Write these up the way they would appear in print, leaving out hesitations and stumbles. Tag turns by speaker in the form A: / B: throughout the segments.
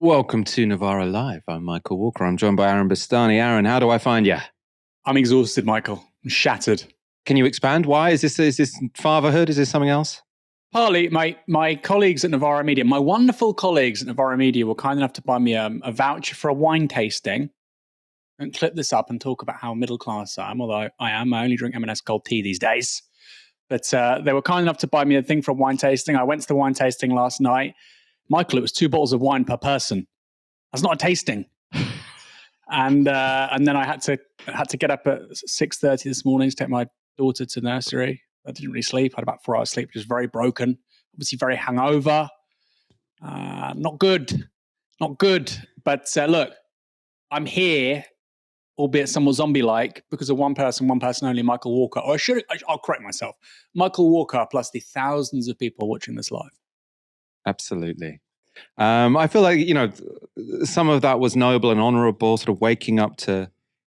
A: Welcome to Novara Live. I'm Michael Walker. I'm joined by Aaron Bastani. Aaron, how do I find you?
B: I'm exhausted, Michael. I'm shattered.
A: Can you expand? Why? Is this fatherhood? Is this something else?
B: Partly, my colleagues at Novara Media, my wonderful colleagues at Novara Media were kind enough to buy me a voucher for a wine tasting and clip this up and talk about how middle class I am, although I am. I only drink M&S cold tea these days. But they were kind enough to buy me a thing for a wine tasting. I went to the wine tasting last night. Michael, it was 2 bottles of wine per person. That's not a tasting. And then I had to get up at 6:30 this morning to take my daughter to nursery. I didn't really sleep. I had about 4 hours sleep, which was very broken. Obviously very hungover. Not good. But look, I'm here, albeit somewhat zombie-like, because of one person only, Michael Walker. Or I'll correct myself. Michael Walker plus the thousands of people watching this live.
A: Absolutely. I feel like, some of that was noble and honorable, sort of waking up to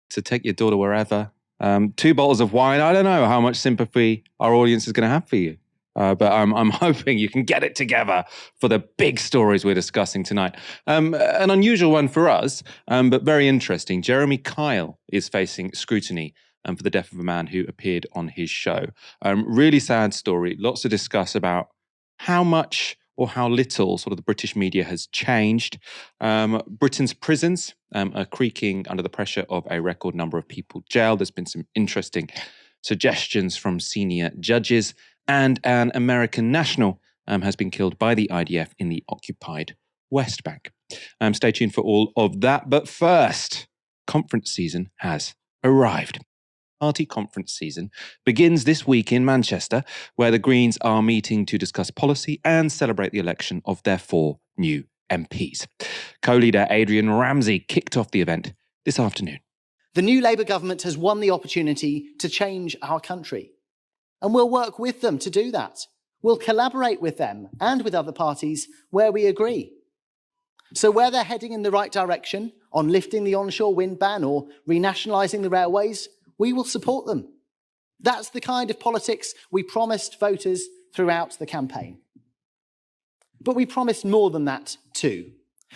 A: take your daughter wherever. 2 bottles of wine. I don't know how much sympathy our audience is going to have for you. But I'm hoping you can get it together for the big stories we're discussing tonight. An unusual one for us, but very interesting. Jeremy Kyle is facing scrutiny for the death of a man who appeared on his show. Really sad story. Lots to discuss about how much or how little sort of the British media has changed. Britain's prisons are creaking under the pressure of a record number of people jailed. There's been some interesting suggestions from senior judges, and an American national has been killed by the IDF in the occupied West Bank. Stay tuned for all of that. But first, conference season has arrived. Party conference season begins this week in Manchester, where the Greens are meeting to discuss policy and celebrate the election of their 4 new MPs. Co-leader Adrian Ramsey kicked off the event this afternoon.
C: The new Labour government has won the opportunity to change our country, and we'll work with them to do that. We'll collaborate with them and with other parties where we agree. So where they're heading in the right direction on lifting the onshore wind ban or renationalising the railways, we will support them. That's the kind of politics we promised voters throughout the campaign. But we promised more than that too.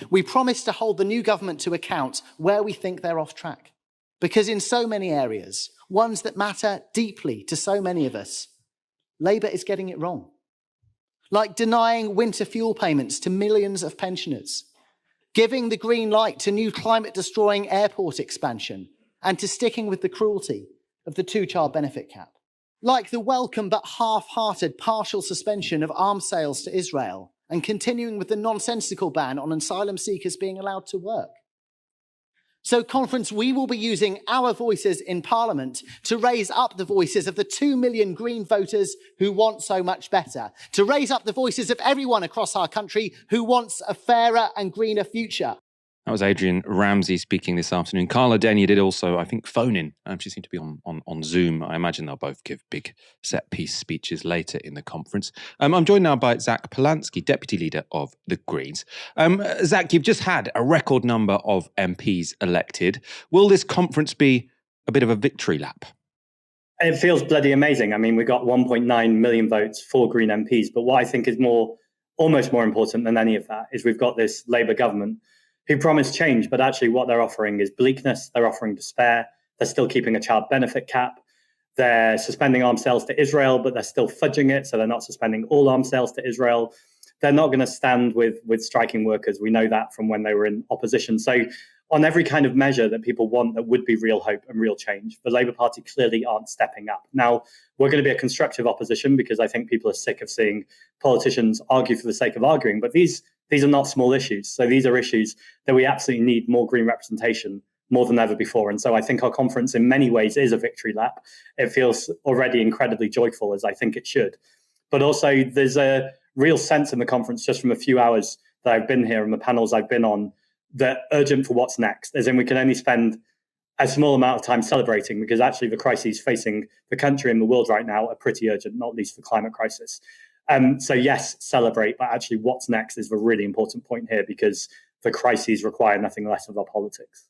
C: We promised to hold the new government to account where we think they're off track. Because in so many areas, ones that matter deeply to so many of us, Labour is getting it wrong. Like denying winter fuel payments to millions of pensioners, giving the green light to new climate-destroying airport expansion, and to sticking with the cruelty of the 2-child benefit cap. Like the welcome but half-hearted partial suspension of arms sales to Israel and continuing with the nonsensical ban on asylum seekers being allowed to work. So, conference, we will be using our voices in Parliament to raise up the voices of the 2 million Green voters who want so much better, to raise up the voices of everyone across our country who wants a fairer and greener future.
A: That was Adrian Ramsey speaking this afternoon. Carla Denny did also, I think, phone in. She seemed to be on Zoom. I imagine they'll both give big set-piece speeches later in the conference. I'm joined now by Zack Polanski, Deputy Leader of the Greens. Zack, you've just had a record number of MPs elected. Will this conference be a bit of a victory lap?
D: It feels bloody amazing. I mean, we got 1.9 million votes for Green MPs. But what I think is almost more important than any of that is we've got this Labour government who promised change, but actually what they're offering is bleakness. They're offering despair. They're still keeping a child benefit cap. They're suspending arms sales to Israel, but they're still fudging it. So they're not suspending all arms sales to Israel. They're not going to stand with striking workers. We know that from when they were in opposition. So on every kind of measure that people want that would be real hope and real change, the Labour Party clearly aren't stepping up. Now, we're going to be a constructive opposition because I think people are sick of seeing politicians argue for the sake of arguing. But these are not small issues. So these are issues that we absolutely need more Green representation more than ever before. And so I think our conference in many ways is a victory lap. It feels already incredibly joyful, as I think it should. But also there's a real sense in the conference just from a few hours that I've been here and the panels I've been on that urgent for what's next, as in we can only spend a small amount of time celebrating because actually the crises facing the country and the world right now are pretty urgent, not least the climate crisis. So yes, celebrate, but actually what's next is the really important point here because the crises require nothing less of our politics.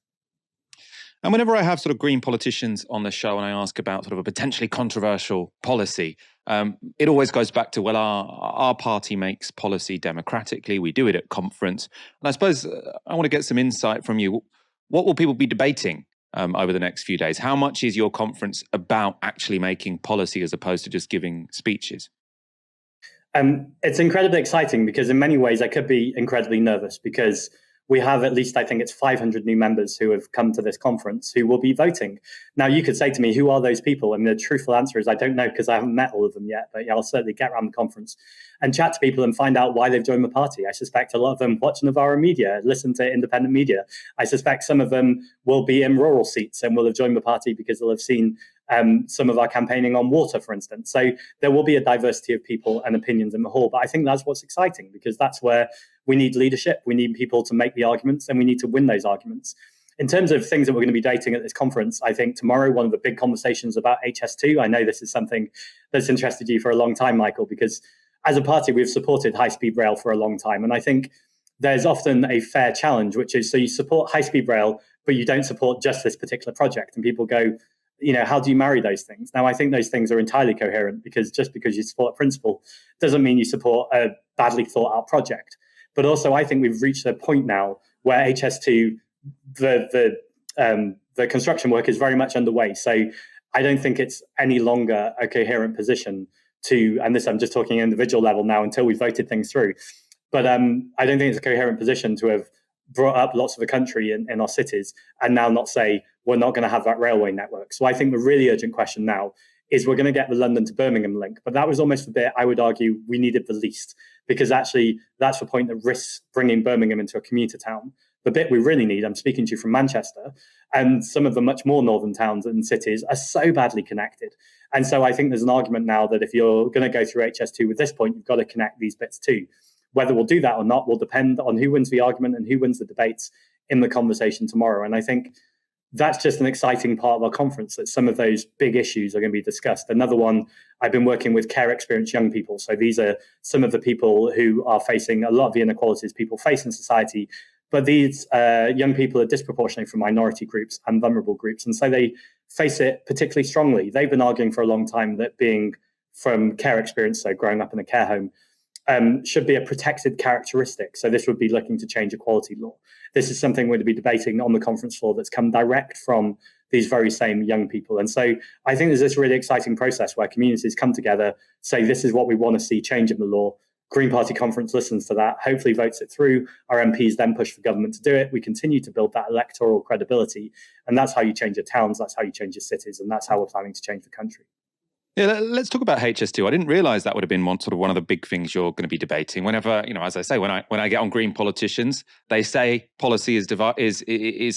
A: And whenever I have sort of Green politicians on the show and I ask about sort of a potentially controversial policy, it always goes back to, well, our party makes policy democratically. We do it at conference. And I suppose I want to get some insight from you. What will people be debating over the next few days? How much is your conference about actually making policy as opposed to just giving speeches?
D: It's incredibly exciting because in many ways I could be incredibly nervous because we have at least, I think it's 500 new members who have come to this conference who will be voting. Now, you could say to me, who are those people? And the truthful answer is I don't know because I haven't met all of them yet, but yeah, I'll certainly get around the conference and chat to people and find out why they've joined the party. I suspect a lot of them watch Novara media, listen to independent media. I suspect some of them will be in rural seats and will have joined the party because they'll have seen some of our campaigning on water, for instance. So there will be a diversity of people and opinions in the hall. But I think that's what's exciting because that's where we need leadership. We need people to make the arguments and we need to win those arguments. In terms of things that we're going to be debating at this conference, I think tomorrow, one of the big conversations about HS2, I know this is something that's interested you for a long time, Michael, because as a party, we've supported high-speed rail for a long time. And I think there's often a fair challenge, which is, so you support high-speed rail, but you don't support just this particular project. And people go, how do you marry those things? Now, I think those things are entirely coherent because just because you support a principle doesn't mean you support a badly thought out project. But also, I think we've reached a point now where HS2, the construction work is very much underway. So I don't think it's any longer a coherent position to, and this I'm just talking individual level now until we've voted things through. But I don't think it's a coherent position to have brought up lots of the country in our cities and now not say we're not going to have that railway network. So I think the really urgent question now is we're going to get the London to Birmingham link. But that was almost the bit I would argue we needed the least, because actually that's the point that risks bringing Birmingham into a commuter town. The bit we really need, I'm speaking to you from Manchester, and some of the much more northern towns and cities are so badly connected. And so I think there's an argument now that if you're going to go through HS2 with this point, you've got to connect these bits too. Whether we'll do that or not will depend on who wins the argument and who wins the debates in the conversation tomorrow. And I think that's just an exciting part of our conference, that some of those big issues are going to be discussed. Another one, I've been working with care experienced young people. So these are some of the people who are facing a lot of the inequalities people face in society. But these young people are disproportionately from minority groups and vulnerable groups. And so they face it particularly strongly. They've been arguing for a long time that being from care experience, so growing up in a care home, should be a protected characteristic. So this would be looking to change equality law. This is something we're going to be debating on the conference floor that's come direct from these very same young people. And so I think there's this really exciting process where communities come together, say, this is what we want to see change in the law. Green Party conference listens to that, hopefully votes it through. Our MPs then push for government to do it. We continue to build that electoral credibility. And that's how you change your towns, that's how you change your cities, and that's how we're planning to change the country.
A: Yeah, let's talk about HS2. I didn't realize that would have been one of the big things you're going to be debating. Whenever, as I say, when I get on Green politicians, they say policy is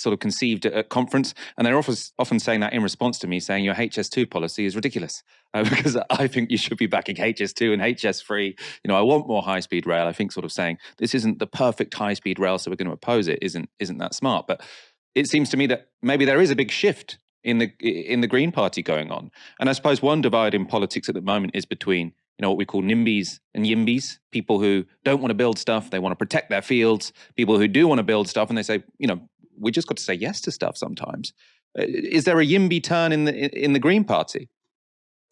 A: sort of conceived at conference, and they're often saying that in response to me saying your HS2 policy is ridiculous because I think you should be backing HS2 and HS3. I want more high-speed rail. I think sort of saying this isn't the perfect high-speed rail, so we're going to oppose it isn't that smart. But it seems to me that maybe there is a big shift in the Green Party going on. And I suppose one divide in politics at the moment is between, what we call NIMBYs and YIMBYs, people who don't want to build stuff, they want to protect their fields, people who do want to build stuff, and they say, we just got to say yes to stuff sometimes. Is there a YIMBY turn in the Green Party?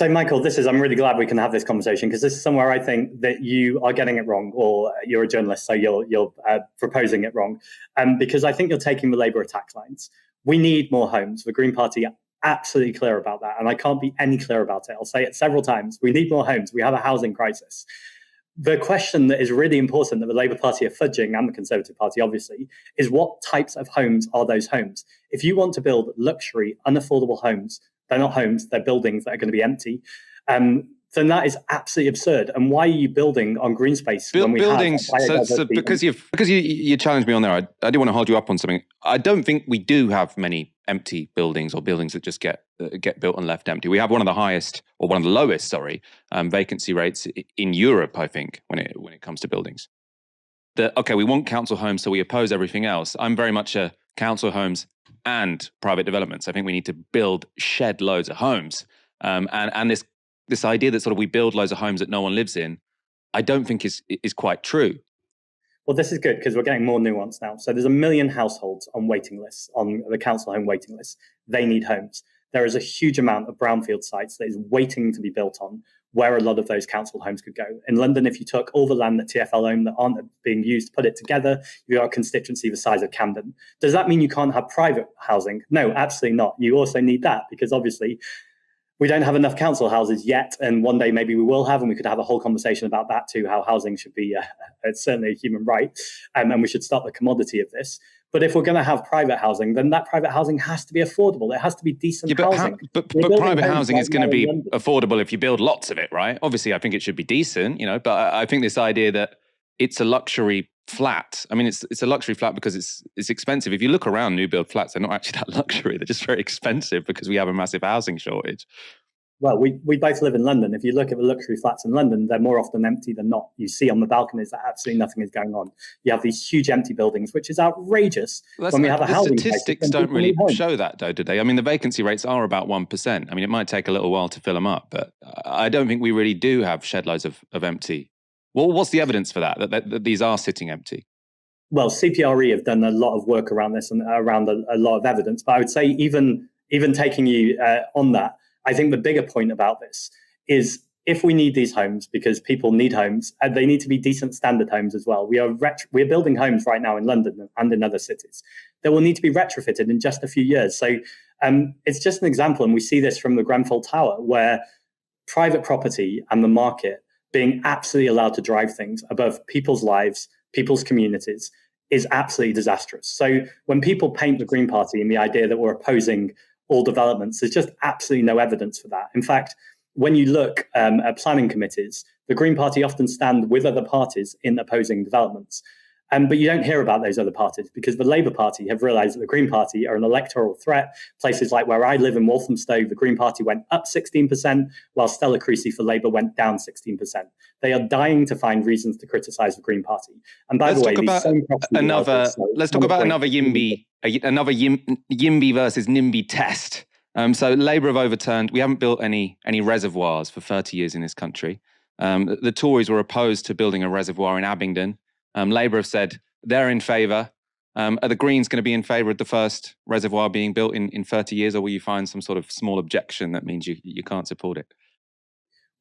D: So, Michael, I'm really glad we can have this conversation because this is somewhere I think that you are getting it wrong, or you're a journalist, so you're proposing it wrong, because I think you're taking the Labour attack lines. We need more homes. The Green Party are absolutely clear about that. And I can't be any clearer about it. I'll say it several times. We need more homes. We have a housing crisis. The question that is really important that the Labour Party are fudging, and the Conservative Party, obviously, is what types of homes are those homes? If you want to build luxury, unaffordable homes, they're not homes, they're buildings that are going to be empty. Then that is absolutely absurd. And why are you building on green space when we
A: buildings? So because you challenged me on there, I do want to hold you up on something. I don't think we do have many empty buildings or buildings that just get built and left empty. We have one of the highest, or one of the lowest, vacancy rates in Europe, I think, when it comes to buildings. We want council homes, so we oppose everything else. I'm very much a council homes and private developments. I think we need to shed loads of homes, and this idea that sort of we build loads of homes that no one lives in, I don't think is quite true.
D: Well, this is good because we're getting more nuance now. So there's 1 million households on waiting lists, on the council home waiting list. They need homes. There is a huge amount of brownfield sites that is waiting to be built on where a lot of those council homes could go. In London, if you took all the land that TfL own that aren't being used, put it together, you've got a constituency the size of Camden. Does that mean you can't have private housing? No, absolutely not. You also need that because obviously we don't have enough council houses yet, and one day maybe we will have, and we could have a whole conversation about that too, how housing should be it's certainly a human right, and we should stop the commodity of this. But if we're going to have private housing, then that private housing has to be affordable. It has to be decent housing.
A: But private housing is going to be affordable if you build lots of it, right? Obviously, I think it should be decent, but I think this idea that it's a luxury flat. I mean, it's a luxury flat because it's expensive. If you look around new build flats, they're not actually that luxury. They're just very expensive because we have a massive housing shortage.
D: Well, we both live in London. If you look at the luxury flats in London, they're more often empty than not. You see on the balconies that absolutely nothing is going on. You have these huge empty buildings, which is outrageous. When we have a housing crisis,
A: statistics don't really show that, though, do they? I mean, the vacancy rates are about 1%. I mean, it might take a little while to fill them up, but I don't think we really do have shed loads of empty. Well, what's the evidence for that these are sitting empty?
D: Well, CPRE have done a lot of work around this and around a lot of evidence. But I would say even taking you on that, I think the bigger point about this is if we need these homes because people need homes, they need to be decent standard homes as well. We are building homes right now in London and in other cities that will need to be retrofitted in just a few years. So it's just an example, and we see this from the Grenfell Tower, where private property and the market being absolutely allowed to drive things above people's lives, people's communities, is absolutely disastrous. So when people paint the Green Party and the idea that we're opposing all developments, there's just absolutely no evidence for that. In fact, when you look at planning committees, the Green Party often stand with other parties in opposing developments. But you don't hear about those other parties because the Labour Party have realised that the Green Party are an electoral threat. Places like where I live in Walthamstow, the Green Party went up 16%, while Stella Creasy for Labour went down 16%. They are dying to find reasons to criticise the Green Party. And by the way,
A: let's talk about another YIMBY versus NIMBY test. So Labour have overturned. We haven't built any reservoirs for 30 years in this country. The Tories were opposed to building a reservoir in Abingdon. Labour have said they're in favour. Are the Greens going to be in favour of the first reservoir being built in 30 years, or will you find some sort of small objection that means you can't support it?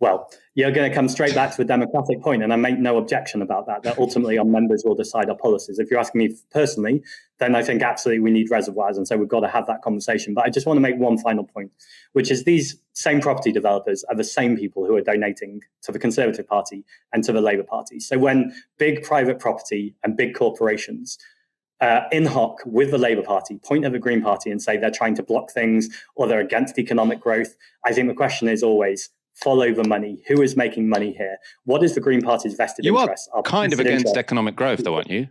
D: Well, you're going to come straight back to the democratic point, and I make no objection about that ultimately our members will decide our policies. If you're asking me personally, then I think absolutely we need reservoirs, and so we've got to have that conversation. But I just want to make one final point, which is these same property developers are the same people who are donating to the Conservative Party and to the Labour Party. So when big private property and big corporations in hoc with the Labour Party point at the Green Party and say they're trying to block things or they're against economic growth, I think the question is always, follow the money. Who is making money here? What is the Green Party's vested interest?
A: You are kind of against economic growth, though, aren't you?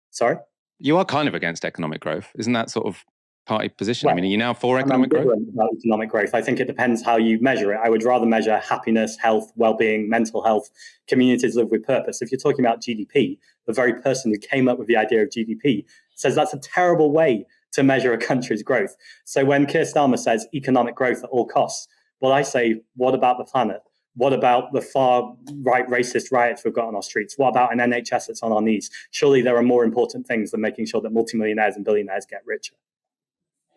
D: Sorry?
A: You are kind of against economic growth. Isn't that sort of party position?
D: Well,
A: I mean, are you now for economic growth?
D: About economic growth. I think it depends how you measure it. I would rather measure happiness, health, well-being, mental health, communities live with purpose. If you're talking about GDP, the very person who came up with the idea of GDP says that's a terrible way to measure a country's growth. So when Keir Starmer says economic growth at all costs, well, I say, what about the planet? What about the far right racist riots we've got on our streets? What about an NHS that's on our knees? Surely there are more important things than making sure that multimillionaires and billionaires get richer.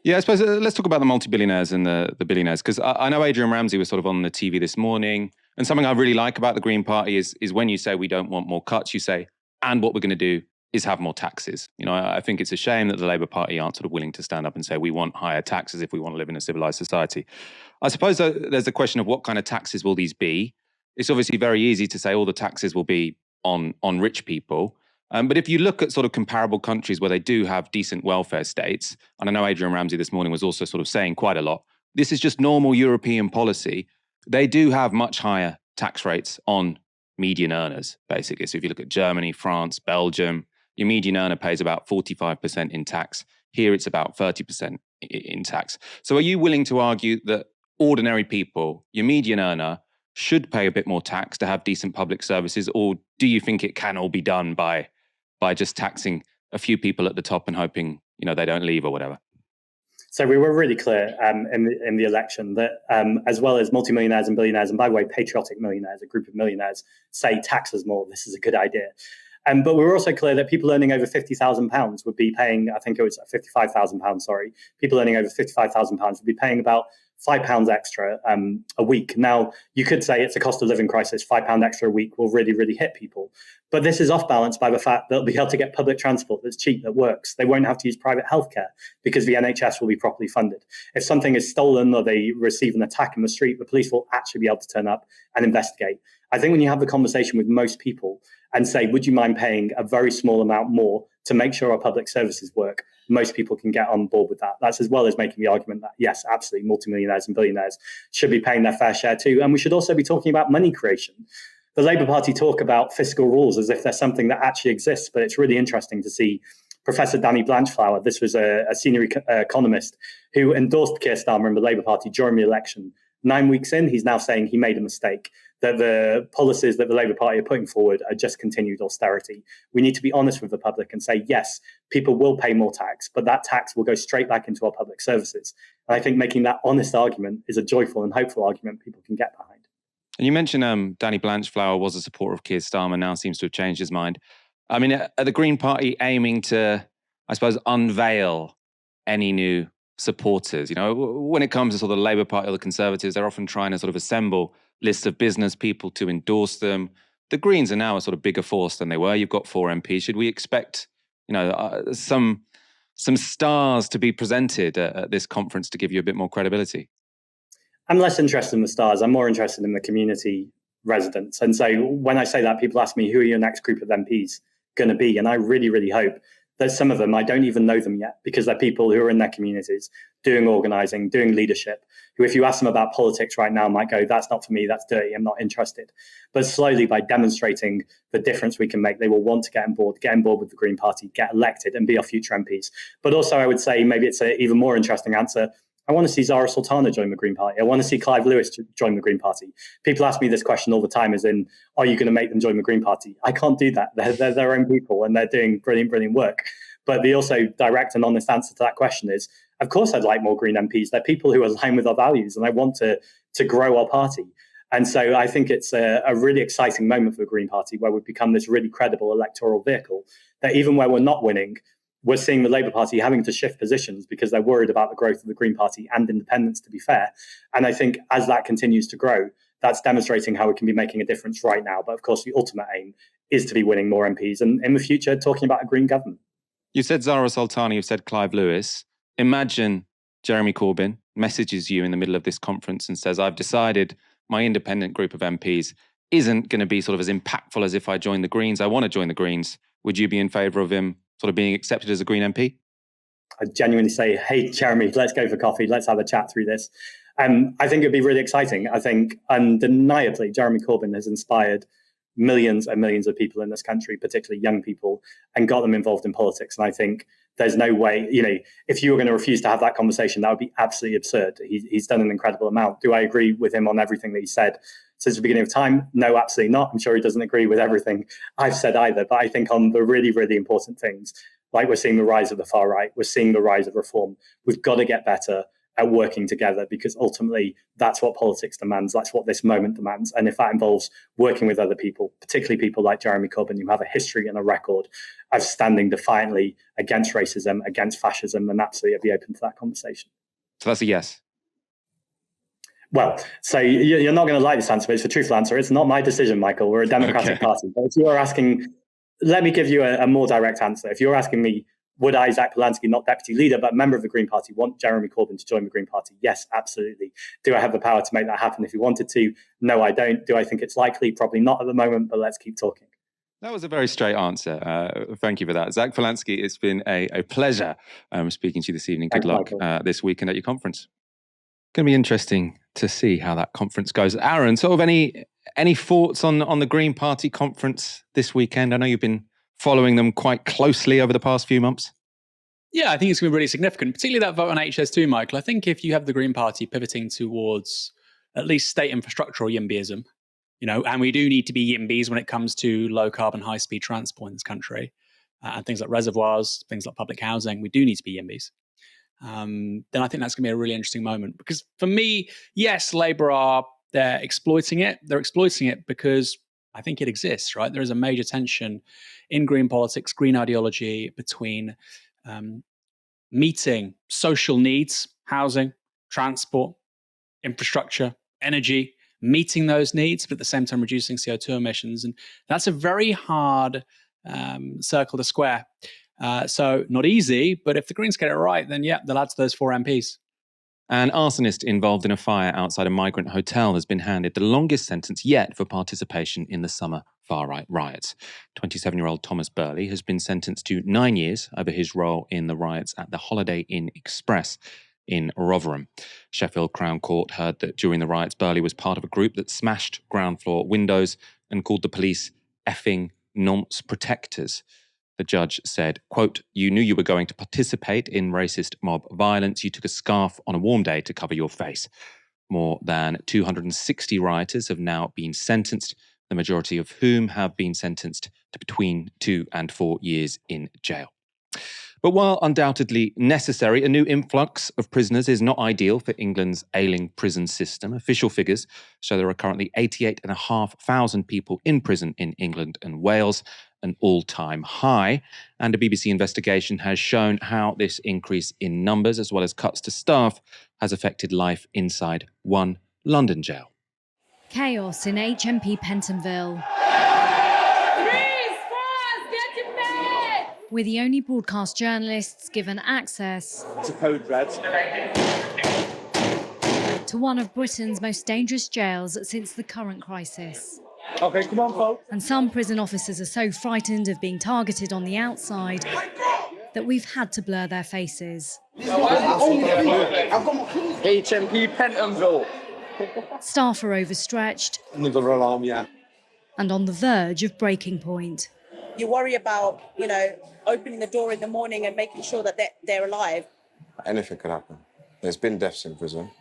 A: Yeah, I suppose let's talk about the multi-billionaires and the billionaires, because I know Adrian Ramsey was sort of on the TV this morning, and something I really like about the Green Party is when you say we don't want more cuts, you say, and what we're going to do is have more taxes. I think it's a shame that the Labour Party aren't sort of willing to stand up and say we want higher taxes if we want to live in a civilized society. I suppose there's the question of what kind of taxes will these be. It's obviously very easy to say all the taxes will be on rich people. But if you look at sort of comparable countries where they do have decent welfare states, and I know Adrian Ramsey this morning was also sort of saying quite a lot, this is just normal European policy. They do have much higher tax rates on median earners, basically. So if you look at Germany, France, Belgium, your median earner pays about 45% in tax. Here it's about 30% in tax. So are you willing to argue that ordinary people, your median earner, should pay a bit more tax to have decent public services, or do you think it can all be done by just taxing a few people at the top and hoping they don't leave or whatever?
D: So we were really clear in the election that as well as multimillionaires and billionaires, and by the way, patriotic millionaires, a group of millionaires, say tax us more, this is a good idea. But we were also clear that people earning over £50,000 would be paying, I think it was £55,000, sorry. People earning over £55,000 would be paying about £5 extra a week. Now, you could say it's a cost of living crisis. £5 extra a week will really, really hit people. But this is off balance by the fact that they'll be able to get public transport that's cheap, that works. They won't have to use private healthcare because the NHS will be properly funded. If something is stolen or they receive an attack in the street, the police will actually be able to turn up and investigate. I think when you have the conversation with most people and say, would you mind paying a very small amount more to make sure our public services work, most people can get on board with that. That's as well as making the argument that, yes, absolutely, multimillionaires and billionaires should be paying their fair share too. And we should also be talking about money creation. The Labour Party talk about fiscal rules as if there's something that actually exists, but it's really interesting to see Professor Danny Blanchflower, this was a senior economist who endorsed Keir Starmer and the Labour Party during the election. 9 weeks in, he's now saying he made a mistake, that the policies that the Labour Party are putting forward are just continued austerity. We need to be honest with the public and say, yes, people will pay more tax, but that tax will go straight back into our public services. And I think making that honest argument is a joyful and hopeful argument people can get behind.
A: And you mentioned Danny Blanchflower was a supporter of Keir Starmer, now seems to have changed his mind. I mean, are the Green Party aiming to, I suppose, unveil any new supporters? You know, when it comes to sort of the Labour Party or the Conservatives, they're often trying to sort of assemble lists of business people to endorse them. The Greens are now a sort of bigger force than they were. You've got 4 MPs. Should we expect, you know, some stars to be presented at this conference to give you a bit more credibility?
D: I'm less interested in the stars. I'm more interested in the community residents. And so when I say that, people ask me, who are your next group of MPs going to be? And I really, really hope that some of them, I don't even know them yet, because they're people who are in their communities, doing organising, doing leadership, who if you ask them about politics right now might go, that's not for me, that's dirty, I'm not interested. But slowly, by demonstrating the difference we can make, they will want to get on board with the Green Party, get elected and be our future MPs. But also I would say maybe it's an even more interesting answer. I want to see Zara Sultana join the Green Party. I want to see Clive Lewis join the Green Party. People ask me this question all the time, as in, are you going to make them join the Green Party? I can't do that. They're their own people and they're doing brilliant, brilliant work. But the also direct and honest answer to that question is, of course, I'd like more Green MPs. They're people who align with our values and I want to grow our party. And so I think it's a really exciting moment for the Green Party where we've become this really credible electoral vehicle that even where we're not winning, we're seeing the Labour Party having to shift positions because they're worried about the growth of the Green Party and independence, to be fair. And I think as that continues to grow, that's demonstrating how we can be making a difference right now. But of course, the ultimate aim is to be winning more MPs and in the future, talking about a Green government.
A: You said Zara Sultana, you've said Clive Lewis. Imagine Jeremy Corbyn messages you in the middle of this conference and says, I've decided my independent group of MPs isn't going to be sort of as impactful as if I joined the Greens. I want to join the Greens. Would you be in favour of him sort of being accepted as a Green MP?
D: I genuinely say, hey, Jeremy, let's go for coffee. Let's have a chat through this. I think it'd be really exciting. I think undeniably, Jeremy Corbyn has inspired millions and millions of people in this country, particularly young people, and got them involved in politics. And I think there's no way, you know, if you were going to refuse to have that conversation, that would be absolutely absurd. He's done an incredible amount. Do I agree with him on everything that he said since the beginning of time? No, absolutely not. I'm sure he doesn't agree with everything I've said either. But I think on the really, really important things, like we're seeing the rise of the far right, we're seeing the rise of reform, we've got to get better at working together, because ultimately that's what politics demands. That's what this moment demands. And if that involves working with other people, particularly people like Jeremy Corbyn, who have a history and a record of standing defiantly against racism, against fascism, then absolutely I'd be open to that conversation.
A: So that's a yes.
D: Well, so you're not going to like this answer, but it's a truthful answer. It's not my decision, Michael. We're a democratic party. But if you're asking, let me give you a more direct answer. If you're asking me, would I, Zack Polanski, not deputy leader, but member of the Green Party, want Jeremy Corbyn to join the Green Party? Yes, absolutely. Do I have the power to make that happen if he wanted to? No, I don't. Do I think it's likely? Probably not at the moment, but let's keep talking.
A: That was a very straight answer. Thank you for that. Zack Polanski, it's been a pleasure speaking to you this evening. Good luck this weekend at your conference. Going to be interesting to see how that conference goes. Aaron, sort of any thoughts on the Green Party conference this weekend? I know you've been following them quite closely over the past few months.
B: Yeah, I think it's going to be really significant, particularly that vote on HS2, Michael. I think if you have the Green Party pivoting towards at least state infrastructure or YIMBYism, you know, and we do need to be YIMBYs when it comes to low carbon, high speed transport in this country, and things like reservoirs, things like public housing, we do need to be YIMBYs. Then I think that's going to be a really interesting moment, because for me, yes, Labour they're exploiting it. They're exploiting it because I think it exists, right? There is a major tension in green politics, green ideology between meeting social needs, housing, transport, infrastructure, energy, meeting those needs, but at the same time reducing CO2 emissions. And that's a very hard circle to square. So not easy, but if the Greens get it right, then yeah, they'll add to those 4 MPs.
A: An arsonist involved in a fire outside a migrant hotel has been handed the longest sentence yet for participation in the summer far-right riots. 27-year-old Thomas Burley has been sentenced to 9 years over his role in the riots at the Holiday Inn Express in Rotherham. Sheffield Crown Court heard that during the riots, Burley was part of a group that smashed ground floor windows and called the police effing nonce protectors. The judge said, quote, "You knew you were going to participate in racist mob violence. You took a scarf on a warm day to cover your face." More than 260 rioters have now been sentenced, the majority of whom have been sentenced to between 2 and 4 years in jail. But while undoubtedly necessary, a new influx of prisoners is not ideal for England's ailing prison system. Official figures show there are currently 88,500 people in prison in England and Wales, an all-time high. And a BBC investigation has shown how this increase in numbers, as well as cuts to staff, has affected life inside one London jail.
E: Chaos in HMP Pentonville. We're the only broadcast journalists given access
F: to code red
E: to one of Britain's most dangerous jails since the current crisis.
F: Okay, come on, folks.
E: And some prison officers are so frightened of being targeted on the outside that we've had to blur their faces.
F: HMP Pentonville.
E: Staff are overstretched.
F: Another alarm, yeah.
E: And on the verge of breaking point.
G: You worry about, opening the door in the morning and making sure that they're alive.
H: Anything could happen. There's been deaths in prison.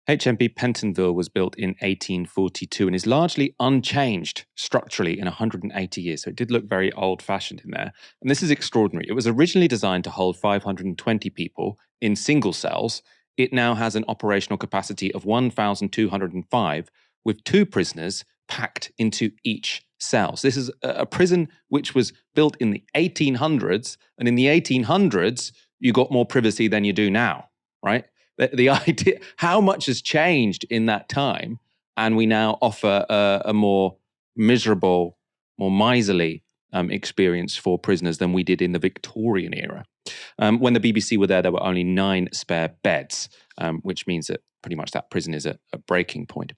A: HMP Pentonville was built in 1842 and is largely unchanged structurally in 180 years. So it did look very old-fashioned in there. And this is extraordinary. It was originally designed to hold 520 people in single cells. It now has an operational capacity of 1,205 with 2 prisoners packed into each cell. So this is a prison which was built in the 1800s. And in the 1800s, you got more privacy than you do now, right? The idea, how much has changed in that time, and we now offer a more miserable, more miserly experience for prisoners than we did in the Victorian era. When the BBC were there were only 9 spare beds, which means that pretty much that prison is at a breaking point.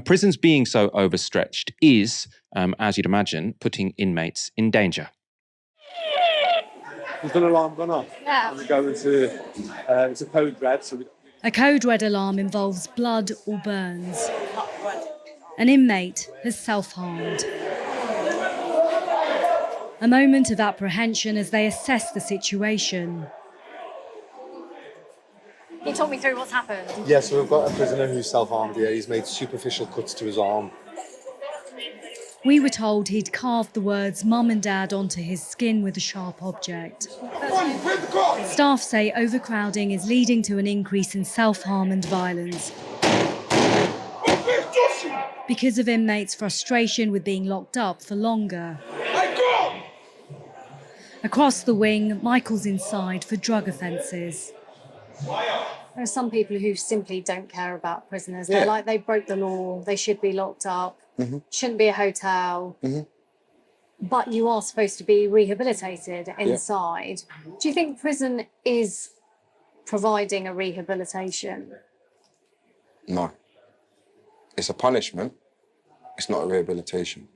A: Prisons being so overstretched is, as you'd imagine, putting inmates in danger.
F: There's an alarm gone off.
E: Yeah.
F: And we go into it's a code red. So
E: A code red alarm involves blood or burns. An inmate has self-harmed. A moment of apprehension as they assess the situation.
I: Can you talk me through what's happened?
J: Yeah, so we've got a prisoner who's self-harmed here. He's made superficial cuts to his arm.
E: We were told he'd carved the words Mum and Dad onto his skin with a sharp object. Staff say overcrowding is leading to an increase in self-harm and violence because of inmates' frustration with being locked up for longer. Across the wing, Michael's inside for drug offences.
I: There are some people who simply don't care about prisoners. They're like, they broke the law, they should be locked up, shouldn't be a hotel. But you are supposed to be rehabilitated inside. Do you think prison is providing a rehabilitation?
H: No. It's a punishment. It's not a rehabilitation.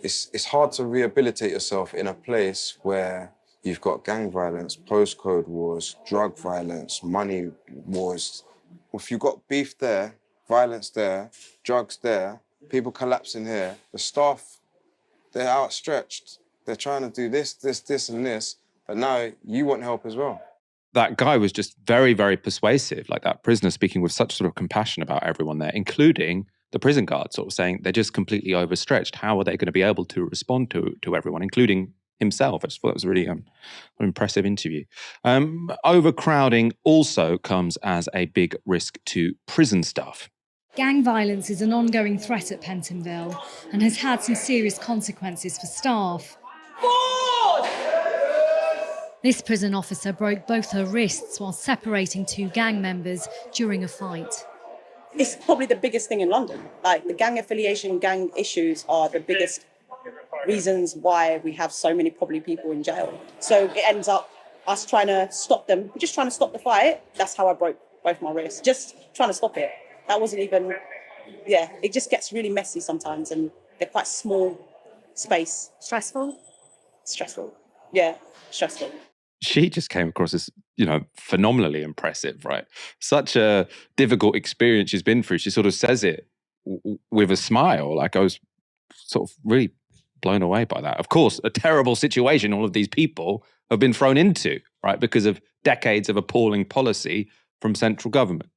H: It's hard to rehabilitate yourself in a place where you've got gang violence, postcode wars, drug violence, money wars. If you've got beef there, violence there, drugs there, people collapsing here, the staff, they're outstretched. They're trying to do this, and this, but now you want help as well.
A: That guy was just very, very persuasive, like that prisoner speaking with such sort of compassion about everyone there, including the prison guard, sort of saying they're just completely overstretched. How are they going to be able to respond to everyone, including himself? I just thought it was really an impressive interview. Overcrowding also comes as a big risk to prison staff.
E: Gang violence is an ongoing threat at Pentonville and has had some serious consequences for staff. This prison officer broke both her wrists while separating two gang members during a fight.
G: It's probably the biggest thing in London. Like, the gang affiliation, gang issues are the biggest reasons why we have so many probably people in jail. So it ends up us trying to stop them. We're just trying to stop the fight. That's how I broke both my wrists. Just trying to stop it. That wasn't even, it just gets really messy sometimes, and they're quite small space.
I: Stressful?
G: Stressful. Yeah, stressful.
A: She just came across as, phenomenally impressive, right? Such a difficult experience she's been through. She sort of says it with a smile. Like, I was sort of really blown away by that. Of course, a terrible situation all of these people have been thrown into, right? Because of decades of appalling policy from central government.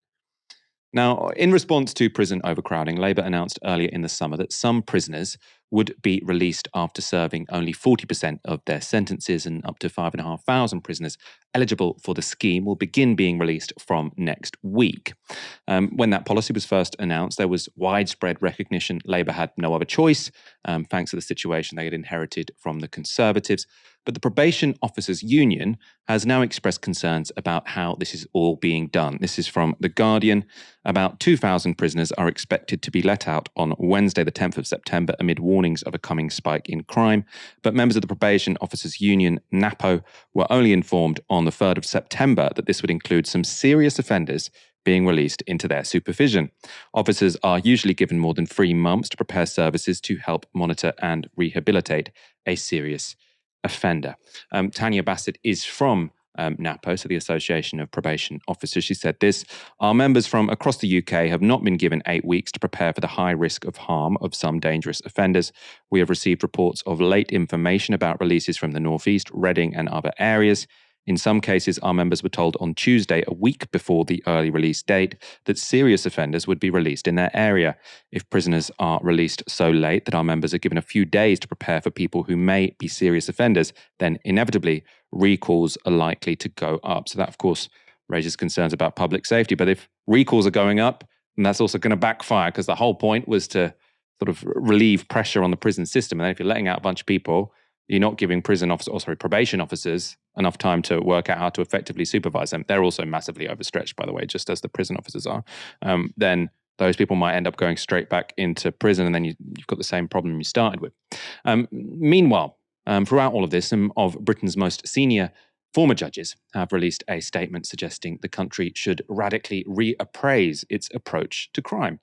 A: Now, in response to prison overcrowding, Labour announced earlier in the summer that some prisoners would be released after serving only 40% of their sentences, and up to 5,500 prisoners eligible for the scheme will begin being released from next week. When that policy was first announced, there was widespread recognition Labour had no other choice, thanks to the situation they had inherited from the Conservatives. But the Probation Officers Union has now expressed concerns about how this is all being done. This is from The Guardian. About 2,000 prisoners are expected to be let out on Wednesday, the 10th of September, amid warnings of a coming spike in crime. But members of the Probation Officers Union, NAPO, were only informed on the 3rd of September that this would include some serious offenders being released into their supervision. Officers are usually given more than 3 months to prepare services to help monitor and rehabilitate a serious offender. Tanya Bassett is from NAPO, so the Association of Probation Officers. She said this: "Our members from across the UK have not been given 8 weeks to prepare for the high risk of harm of some dangerous offenders. We have received reports of late information about releases from the North East, Reading and other areas. In some cases, our members were told on Tuesday, a week before the early release date, that serious offenders would be released in their area. If prisoners are released so late that our members are given a few days to prepare for people who may be serious offenders, then inevitably recalls are likely to go up." So that, of course, raises concerns about public safety. But if recalls are going up, then that's also going to backfire, because the whole point was to sort of relieve pressure on the prison system. And then if you're letting out a bunch of people, you're not giving probation officers enough time to work out how to effectively supervise them. They're also massively overstretched, by the way, just as the prison officers are. Then those people might end up going straight back into prison, and then you've got the same problem you started with. Meanwhile, throughout all of this, some of Britain's most senior former judges have released a statement suggesting the country should radically reappraise its approach to crime.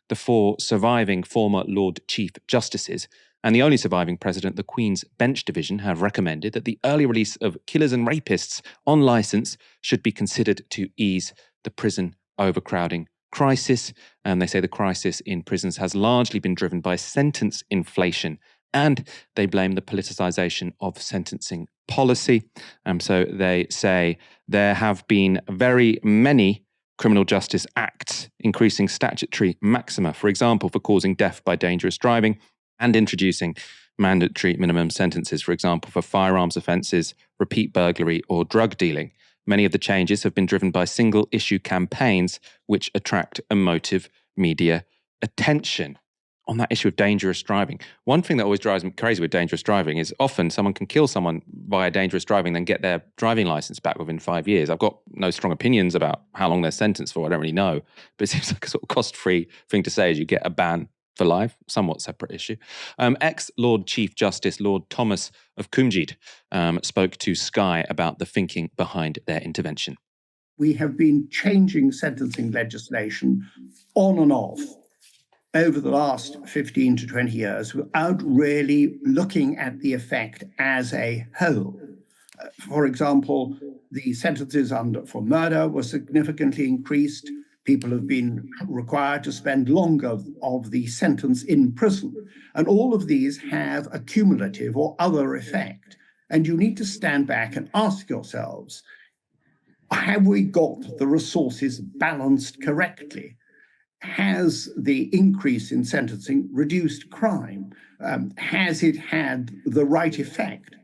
A: The 4 surviving former Lord Chief Justices and the only surviving president, the Queen's Bench Division, have recommended that the early release of killers and rapists on licence should be considered to ease the prison overcrowding crisis. They say the crisis in prisons has largely been driven by sentence inflation, and they blame the politicisation of sentencing policy. So they say there have been very many criminal justice acts increasing statutory maxima, for example, for causing death by dangerous driving, and introducing mandatory minimum sentences, for example, for firearms offences, repeat burglary or drug dealing. Many of the changes have been driven by single-issue campaigns which attract emotive media attention. On that issue of dangerous driving, one thing that always drives me crazy with dangerous driving is often someone can kill someone via dangerous driving, then get their driving licence back within 5 years. I've got no strong opinions about how long they're sentenced for. I don't really know. But it seems like a sort of cost-free thing to say is you get a ban for life, somewhat separate issue. Ex-Lord Chief Justice Lord Thomas of Cumjid spoke to Sky about the thinking behind their intervention.
K: We have been changing sentencing legislation on and off over the last 15 to 20 years without really looking at the effect as a whole. For example, the sentences for murder were significantly increased. People have been required to spend longer of the sentence in prison. And all of these have a cumulative or other effect. And you need to stand back and ask yourselves, have we got the resources balanced correctly? Has the increase in sentencing reduced crime? Has it had the right effect?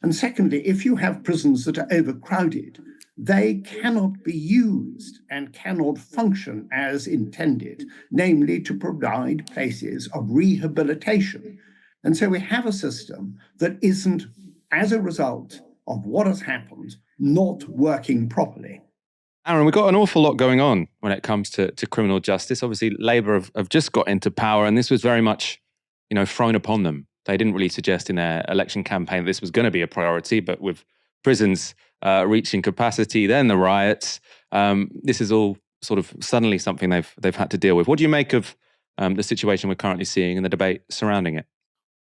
K: And secondly, if you have prisons that are overcrowded, they cannot be used and cannot function as intended, namely to provide places of rehabilitation. And so we have a system that isn't, as a result of what has happened, not working properly.
A: Aaron, we've got an awful lot going on when it comes to criminal justice. Obviously, Labour have just got into power, and this was very much, thrown upon them. They didn't really suggest in their election campaign that this was going to be a priority, but with prisons reaching capacity, then the riots, this is all sort of suddenly something they've had to deal with. What do you make of the situation we're currently seeing and the debate surrounding it?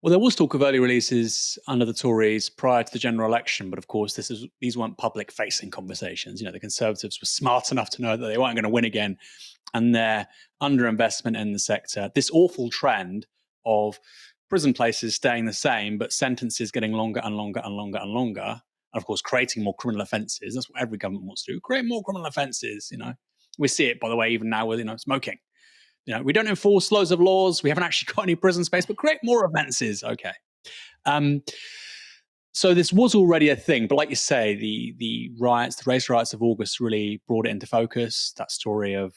B: Well, there was talk of early releases under the Tories prior to the general election, but of course, these weren't public-facing conversations. The Conservatives were smart enough to know that they weren't going to win again, and their underinvestment in the sector, this awful trend of prison places staying the same, but sentences getting longer and longer and longer and longer, and of course, creating more criminal offences. That's what every government wants to do: create more criminal offences. We see it, by the way, even now with smoking. We don't enforce loads of laws. We haven't actually got any prison space, but create more offences. Okay. So this was already a thing, but like you say, the riots, the race riots of August really brought it into focus. That story of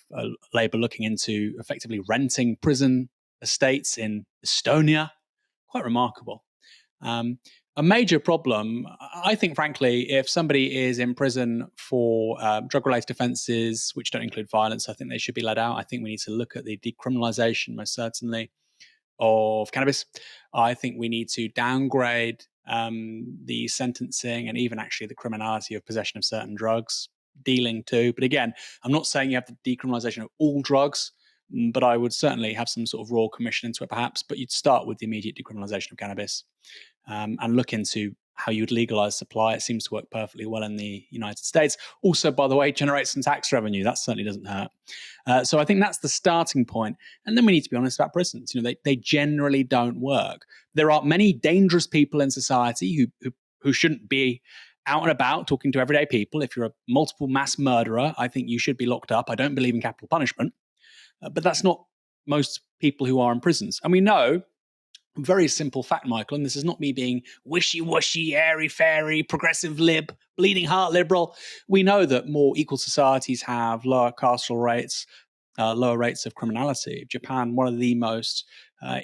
B: Labour looking into effectively renting prison estates in Estonia, quite remarkable. A major problem, I think, frankly, if somebody is in prison for drug-related offences, which don't include violence, I think they should be let out. I think we need to look at the decriminalisation, most certainly, of cannabis. I think we need to downgrade the sentencing and even actually the criminality of possession of certain drugs, dealing too. But again, I'm not saying you have the decriminalisation of all drugs, but I would certainly have some sort of royal commission into it perhaps, but you'd start with the immediate decriminalisation of cannabis. And look into how you'd legalize supply. It seems to work perfectly well in the United States. Also, by the way, generate some tax revenue. That certainly doesn't hurt. So I think that's the starting point. And then we need to be honest about prisons. They generally don't work. There are many dangerous people in society who shouldn't be out and about talking to everyday people. If you're a multiple mass murderer, I think you should be locked up. I don't believe in capital punishment. But that's not most people who are in prisons. And we know, very simple fact, Michael, and this is not me being wishy-washy, airy-fairy, progressive lib, bleeding heart liberal. We know that more equal societies have lower carceral rates, lower rates of criminality. Japan, one of the most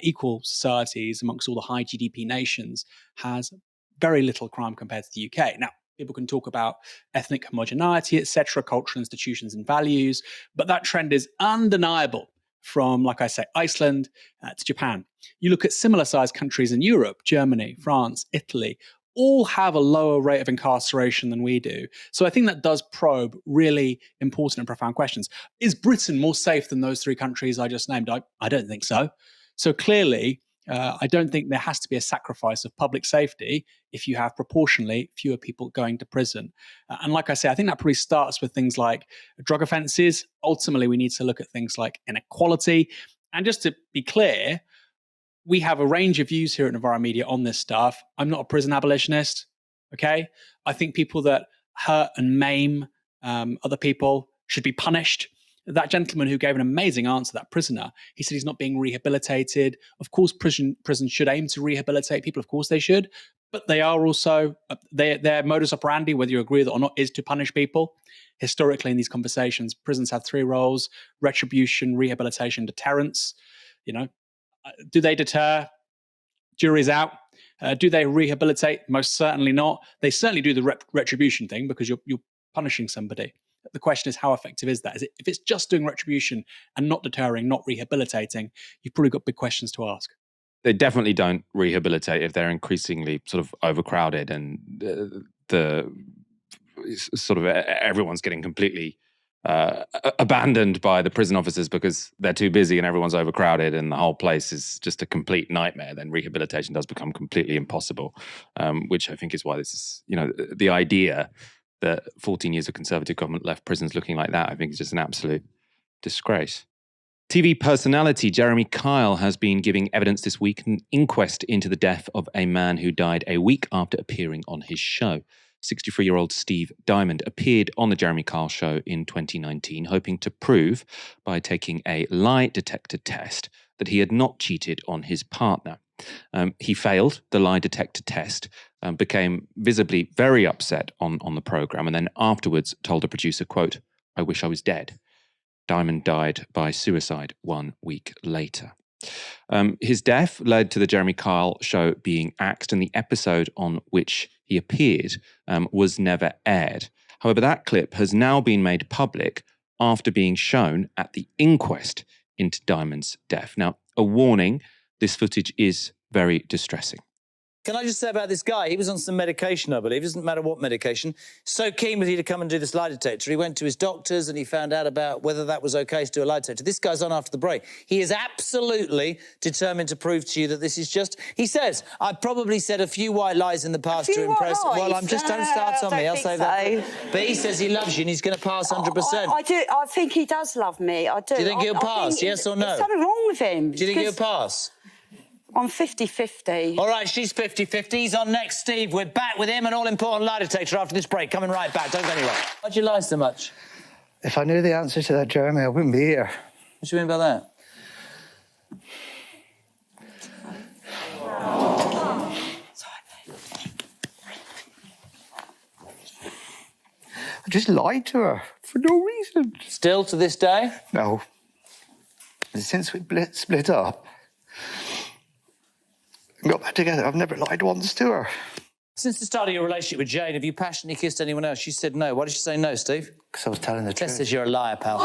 B: equal societies amongst all the high GDP nations, has very little crime compared to the UK. Now, people can talk about ethnic homogeneity, etc., cultural institutions and values, but that trend is undeniable from, like I say, Iceland to Japan. You look at similar-sized countries in Europe, Germany, France, Italy, all have a lower rate of incarceration than we do. So I think that does probe really important and profound questions. Is Britain more safe than those three countries I just named? I don't think so. So clearly, I don't think there has to be a sacrifice of public safety if you have proportionally fewer people going to prison. And like I say, I think that probably starts with things like drug offences. Ultimately, we need to look at things like inequality. And just to be clear, we have a range of views here at Novara Media on this stuff. I'm not a prison abolitionist, okay? I think people that hurt and maim other people should be punished. That gentleman who gave an amazing answer, that prisoner, he said he's not being rehabilitated. Of course, prison should aim to rehabilitate people. Of course they should. But they are also, their modus operandi, whether you agree with it or not, is to punish people. Historically, in these conversations, prisons have three roles: retribution, rehabilitation, deterrence. Do they deter? Jury's out. Do they rehabilitate? Most certainly not. They certainly do the retribution thing because you're punishing somebody. The question is, how effective is that? If it's just doing retribution and not deterring, not rehabilitating, you've probably got big questions to ask.
A: They definitely don't rehabilitate if they're increasingly sort of overcrowded and the sort of everyone's getting completely abandoned by the prison officers because they're too busy and everyone's overcrowded and the whole place is just a complete nightmare. Then rehabilitation does become completely impossible, which I think is why this is, the idea that 14 years of Conservative government left prisons looking like that, I think is just an absolute disgrace. TV personality Jeremy Kyle has been giving evidence this week in an inquest into the death of a man who died a week after appearing on his show. 63-year-old Steve Diamond appeared on the Jeremy Kyle show in 2019, hoping to prove by taking a lie detector test that he had not cheated on his partner. He failed the lie detector test became visibly very upset on the programme, and then afterwards told a producer, quote, "I wish I was dead." Diamond died by suicide 1 week later. His death led to the Jeremy Kyle show being axed, and the episode on which he appeared was never aired. However, that clip has now been made public after being shown at the inquest into Diamond's death. Now, a warning, this footage is very distressing.
L: Can I just say about this guy, he was on some medication, I believe. It doesn't matter what medication. So keen was he to come and do this lie detector. He went to his doctors and he found out about whether that was okay to do a lie detector. This guy's on after the break. He is absolutely determined to prove to you that this is just... He says, I've probably said a few white lies in the past to impress... Well, I'm just... Don't start on me, I'll say that. But he says he loves you and he's going to pass 100%.
M: I do. I think he does love me. I do.
L: Do you think he'll pass, yes or no?
M: There's something wrong with him.
L: Do you think he'll pass?
M: I'm 50-50.
L: All right, she's 50-50. He's on next, Steve. We're back with him, an all-important lie detector after this break. Coming right back. Don't go anywhere. Why'd you lie so much?
N: If I knew the answer to that, Jeremy, I wouldn't be here.
L: What do you mean by that?
N: I just lied to her for no reason.
L: Still to this day?
N: No. Since we split up and got back together, I've never lied once to her.
L: Since the start of your relationship with Jane, have you passionately kissed anyone else? She said no. Why did she say no, Steve?
N: Because I was telling the truth.
L: Tess says you're a liar, pal.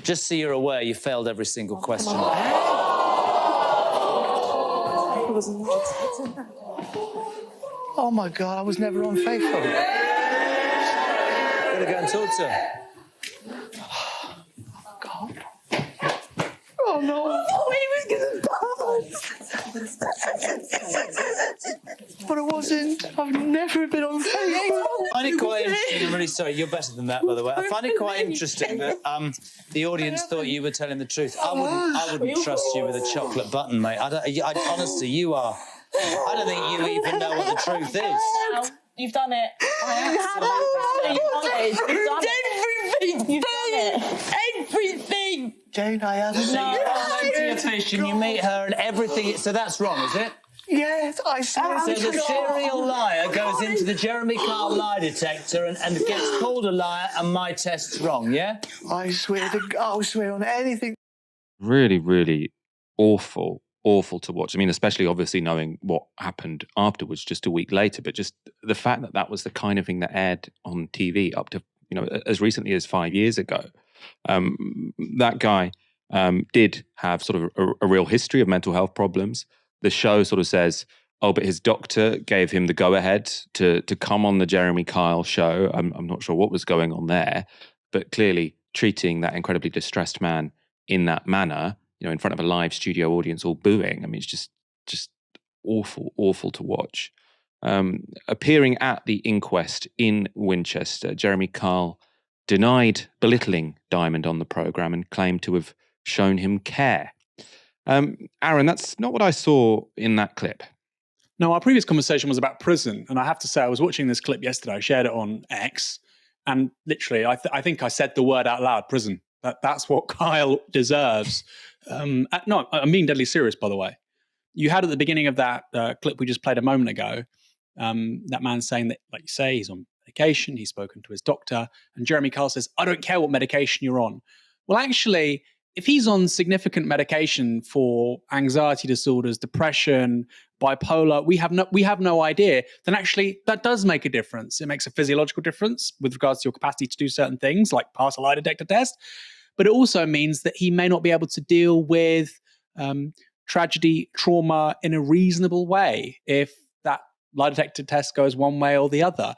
L: Just so you're aware, you failed every single question.
N: Oh, my God, I was never unfaithful.
L: Gotta go and talk to her.
N: God. Oh, no.
M: I thought he was going to
N: But it wasn't. I've never been unfaithful.
L: I find it quite interesting. I'm really sorry. You're better than that, by the way. I find it quite interesting that the audience thought you were telling the truth. I wouldn't trust you with a chocolate button, mate. Honestly, you are. I don't think you even know what the truth is.
G: You've done it. You've done everything. You've done it. Everything.
N: Jane, I haven't.
L: So you go to your fish and you meet her and everything. So that's wrong, is it?
N: Yes, I swear.
L: So the serial liar goes into the Jeremy Kyle lie detector and gets called a liar, and my test's wrong, yeah?
N: I swear on anything.
A: Really, really awful to watch. I mean, especially obviously knowing what happened afterwards just a week later, but just the fact that that was the kind of thing that aired on TV up to, as recently as 5 years ago. That guy did have sort of a real history of mental health problems. The show sort of says, oh, but his doctor gave him the go-ahead to come on the Jeremy Kyle show. I'm not sure what was going on there, but clearly treating that incredibly distressed man in that manner, in front of a live studio audience all booing. I mean, it's just awful to watch. Appearing at the inquest in Winchester, Jeremy Kyle denied belittling Diamond on the programme and claimed to have shown him care. Aaron, that's not what I saw in that clip.
B: No, our previous conversation was about prison, and I have to say I was watching this clip yesterday. I shared it on X, and literally I think I said the word out loud, prison. That's what Kyle deserves. No, I'm being deadly serious, by the way. You had at the beginning of that clip we just played a moment ago, that man saying that, like you say, he's on medication, he's spoken to his doctor, and Jeremy Kyle says, I don't care what medication you're on. Well, actually, if he's on significant medication for anxiety disorders, depression, bipolar, we have no idea, then actually that does make a difference. It makes a physiological difference with regards to your capacity to do certain things, like pass a lie detector test. But it also means that he may not be able to deal with tragedy, trauma in a reasonable way if that lie detector test goes one way or the other.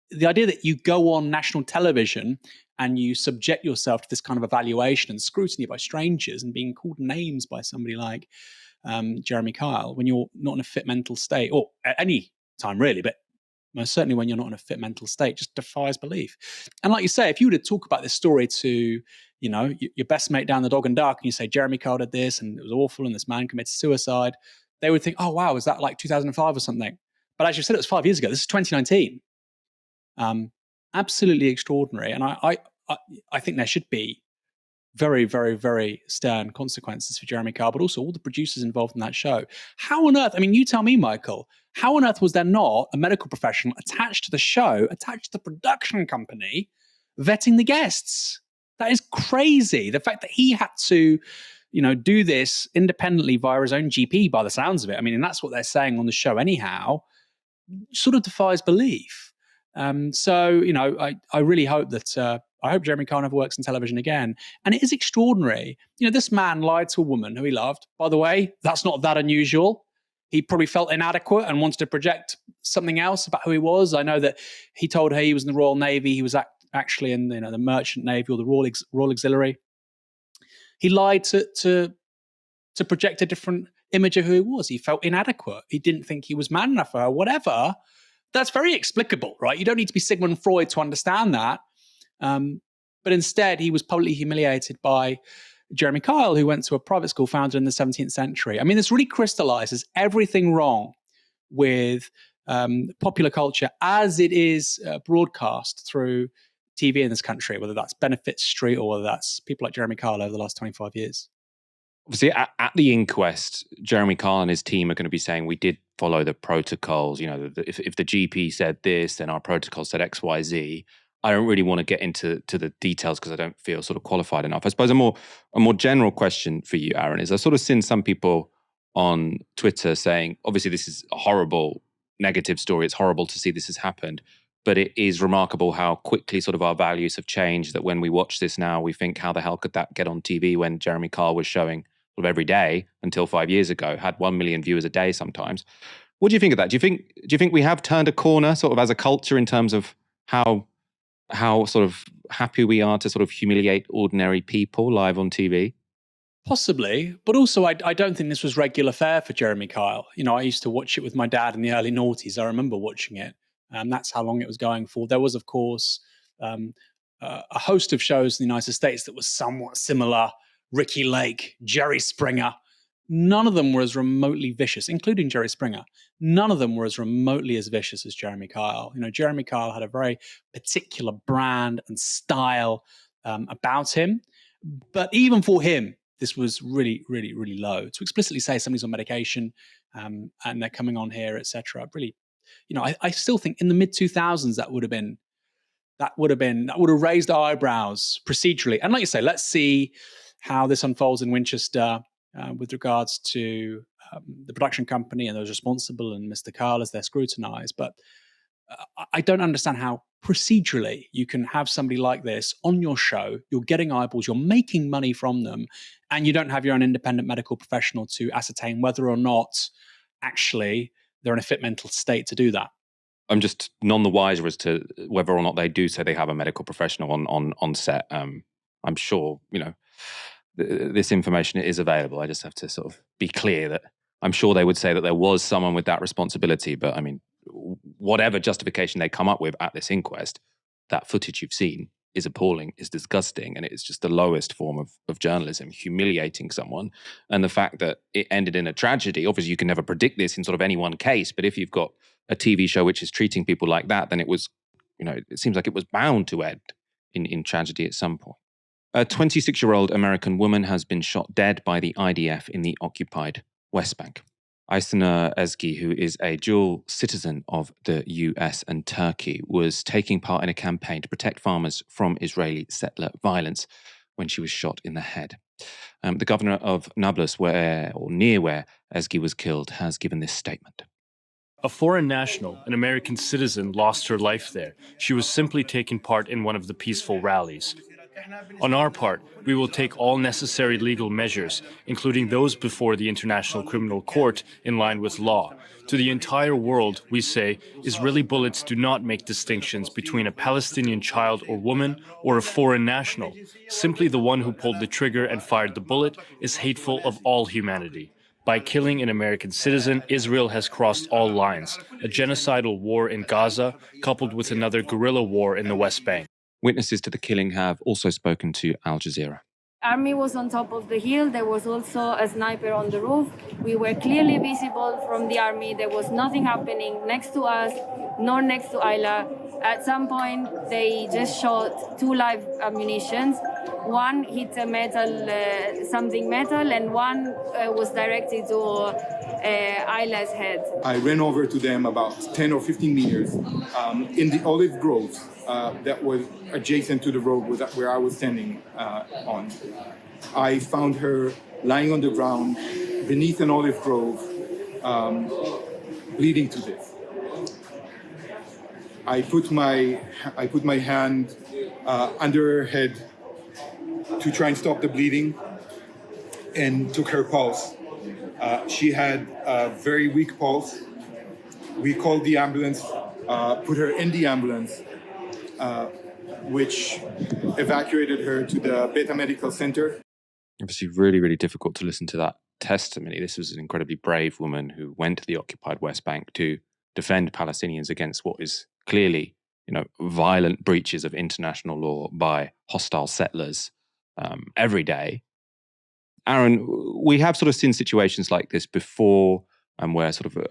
B: The idea that you go on national television and you subject yourself to this kind of evaluation and scrutiny by strangers and being called names by somebody like Jeremy Kyle when you're not in a fit mental state, or at any time really, but most certainly when you're not in a fit mental state, just defies belief. And like you say, if you were to talk about this story to, your best mate down the dog and duck, and you say Jeremy Kyle did this and it was awful and this man committed suicide, they would think, oh wow, is that like 2005 or something? But as you said, it was 5 years ago. This is 2019. Absolutely extraordinary. And I think there should be very, very, very stern consequences for Jeremy Kyle, but also all the producers involved in that show. How on earth, I mean, you tell me, Michael, how on earth was there not a medical professional attached to the show, attached to the production company, vetting the guests? That is crazy. The fact that he had to, do this independently via his own GP, by the sounds of it. I mean, and that's what they're saying on the show anyhow, sort of defies belief. So, I really hope that, I hope Jeremy Kyle never works in television again. And it is extraordinary. This man lied to a woman who he loved. By the way, that's not that unusual. He probably felt inadequate and wanted to project something else about who he was. I know that he told her he was in the Royal Navy. He was actually in the Merchant Navy or the Royal Auxiliary. He lied to project a different image of who he was. He felt inadequate. He didn't think he was man enough for her, whatever. That's very explicable, right? You don't need to be Sigmund Freud to understand that. But instead, he was publicly humiliated by Jeremy Kyle, who went to a private school founded in the 17th century. I mean, this really crystallizes everything wrong with popular culture as it is broadcast through TV in this country, whether that's Benefit Street or whether that's people like Jeremy Kyle over the last 25 years.
A: Obviously, at the inquest, Jeremy Kyle and his team are going to be saying we did follow the protocols. If the GP said this, then our protocol said X, Y, Z. I don't really want to get into the details because I don't feel sort of qualified enough. I suppose a more general question for you, Aaron, is I've sort of seen some people on Twitter saying, obviously this is a horrible negative story. It's horrible to see this has happened, but it is remarkable how quickly sort of our values have changed, that when we watch this now, we think, how the hell could that get on TV when Jeremy Kyle was showing sort of every day until 5 years ago, had 1 million viewers a day sometimes. What do you think of that? Do you think we have turned a corner sort of as a culture in terms of how sort of happy we are to sort of humiliate ordinary people live on TV?
B: Possibly, but also I don't think this was regular fare for Jeremy Kyle. I used to watch it with my dad in the early noughties. I remember watching it, and that's how long it was going for. There was, of course, a host of shows in the United States that was somewhat similar. Ricky Lake, Jerry Springer. None of them were as remotely vicious, including Jerry Springer. None of them were as remotely as vicious as Jeremy Kyle. Jeremy Kyle had a very particular brand and style about him. But even for him, this was really, really, really low. To explicitly say somebody's on medication and they're coming on here, etc. Really, I still think in the mid-2000s that would have raised our eyebrows procedurally. And like you say, let's see how this unfolds in Winchester with regards to the production company and those responsible and Mr. Kyle as they're scrutinized. But I don't understand how procedurally you can have somebody like this on your show. You're getting eyeballs, you're making money from them, and you don't have your own independent medical professional to ascertain whether or not actually they're in a fit mental state to do that.
A: I'm just none the wiser as to whether or not they do say they have a medical professional on set. I'm sure, this information is available. I just have to sort of be clear that I'm sure they would say that there was someone with that responsibility. But I mean, whatever justification they come up with at this inquest, that footage you've seen is appalling, is disgusting, and it's just the lowest form of journalism, humiliating someone. And the fact that it ended in a tragedy, obviously you can never predict this in sort of any one case, but if you've got a TV show which is treating people like that, then it was, it seems like it was bound to end in tragedy at some point. A 26-year-old American woman has been shot dead by the IDF in the occupied West Bank. Aysenur Ezgi, who is a dual citizen of the US and Turkey, was taking part in a campaign to protect farmers from Israeli settler violence when she was shot in the head. The governor of Nablus, near where Ezgi was killed, has given this statement.
O: A foreign national, an American citizen, lost her life there. She was simply taking part in one of the peaceful rallies. On our part, we will take all necessary legal measures, including those before the International Criminal Court, in line with law. To the entire world, we say, Israeli bullets do not make distinctions between a Palestinian child or woman or a foreign national. Simply the one who pulled the trigger and fired the bullet is hateful of all humanity. By killing an American citizen, Israel has crossed all lines. A genocidal war in Gaza, coupled with another guerrilla war in the West Bank.
A: Witnesses to the killing have also spoken to Al Jazeera.
P: Army was on top of the hill. There was also a sniper on the roof. We were clearly visible from the army. There was nothing happening next to us, nor next to Ayla. At some point, they just shot 2 live ammunitions. One hit a metal, something metal, and one was directed to Isla's head.
Q: I ran over to them about 10 or 15 meters in the olive groves that was adjacent to the road where I was standing on. I found her lying on the ground beneath an olive grove, bleeding to death. I put my hand under her head to try and stop the bleeding and took her pulse. She had a very weak pulse. We called the ambulance, put her in the ambulance, which evacuated her to the Beta Medical Center.
A: Obviously, really, really difficult to listen to that testimony. This was an incredibly brave woman who went to the occupied West Bank to defend Palestinians against what is clearly, violent breaches of international law by hostile settlers every day. Aaron, we have sort of seen situations like this before, where sort of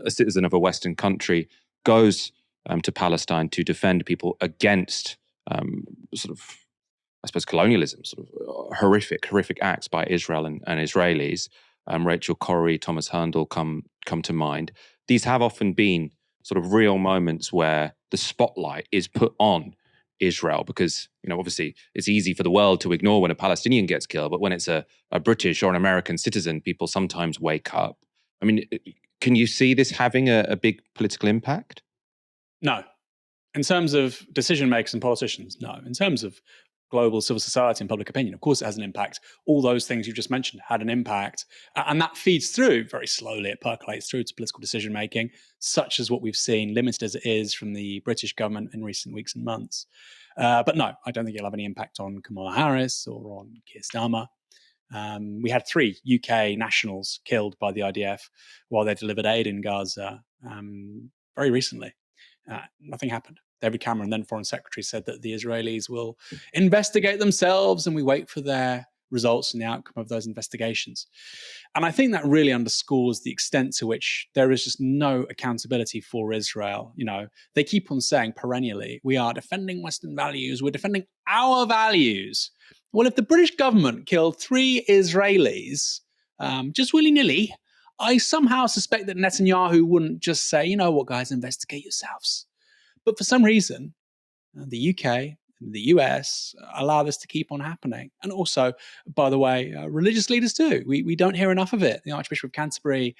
A: a citizen of a Western country goes to Palestine to defend people against sort of, I suppose, colonialism, sort of horrific acts by Israel and Israelis. Rachel Corrie, Thomas Herndl come to mind. These have often been sort of real moments where the spotlight is put on Israel because, obviously it's easy for the world to ignore when a Palestinian gets killed, but when it's a British or an American citizen, people sometimes wake up. I mean, can you see this having a big political impact?
B: No. In terms of decision makers and politicians, no. In terms of global civil society and public opinion, of course it has an impact. All those things you just mentioned had an impact. And that feeds through very slowly. It percolates through to political decision making, such as what we've seen, limited as it is, from the British government in recent weeks and months. But no, I don't think it'll have any impact on Kamala Harris or on Keir Starmer. We had 3 UK nationals killed by the IDF while they delivered aid in Gaza very recently. Nothing happened. David Cameron, then Foreign Secretary, said that the Israelis will investigate themselves and we wait for their results and the outcome of those investigations. And I think that really underscores the extent to which there is just no accountability for Israel. They keep on saying perennially, we are defending Western values, we're defending our values. Well, if the British government killed 3 Israelis just willy-nilly, I somehow suspect that Netanyahu wouldn't just say, you know what, guys, investigate yourselves. But for some reason, the UK and the US allow this to keep on happening. And also, by the way, religious leaders too. We don't hear enough of it. The Archbishop of Canterbury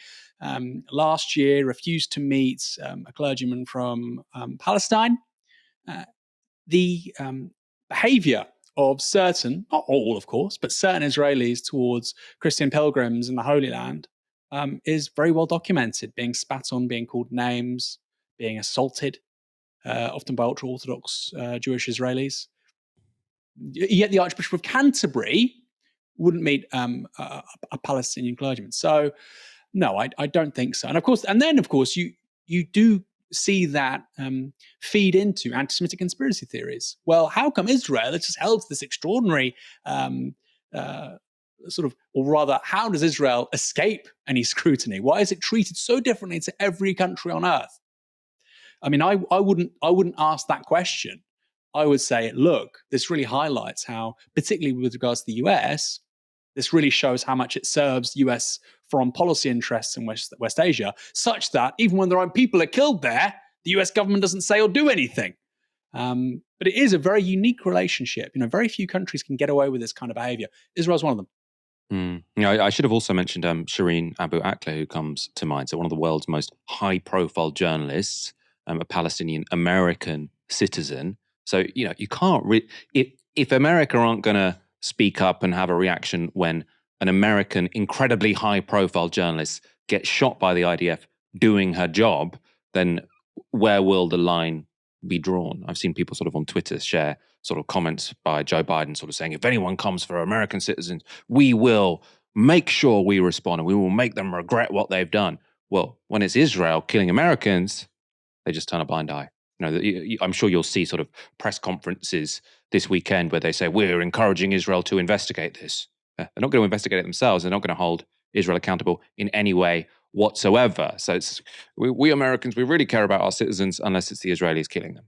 B: last year refused to meet a clergyman from Palestine. The behavior of certain, not all of course, but certain Israelis towards Christian pilgrims in the Holy Land is very well documented, being spat on, being called names, being assaulted. Often by ultra-Orthodox Jewish Israelis. Yet the Archbishop of Canterbury wouldn't meet a Palestinian clergyman. So, no, I don't think so. And then, of course, you do see that feed into anti-Semitic conspiracy theories. Well, how come Israel is just held to this extraordinary or rather, how does Israel escape any scrutiny? Why is it treated so differently to every country on earth? I mean, I wouldn't ask that question. I would say, look, this really highlights how, particularly with regards to the US, this really shows how much it serves US foreign policy interests in West Asia, such that even when their own people are killed there, the US government doesn't say or do anything. But it is a very unique relationship. Very few countries can get away with this kind of behavior. Israel's one of them.
A: I should have also mentioned Shireen Abu Akleh, who comes to mind. So one of the world's most high-profile journalists, a Palestinian American citizen. So, you can't if America aren't going to speak up and have a reaction when an American incredibly high-profile journalist gets shot by the IDF doing her job, then where will the line be drawn? I've seen people sort of on Twitter share sort of comments by Joe Biden sort of saying, if anyone comes for American citizens, we will make sure we respond and we will make them regret what they've done. Well, when it's Israel killing Americans, they just turn a blind eye. I'm sure you'll see sort of press conferences this weekend where they say, we're encouraging Israel to investigate this. They're not going to investigate it themselves. They're not going to hold Israel accountable in any way whatsoever. So we Americans, we really care about our citizens unless it's the Israelis killing them.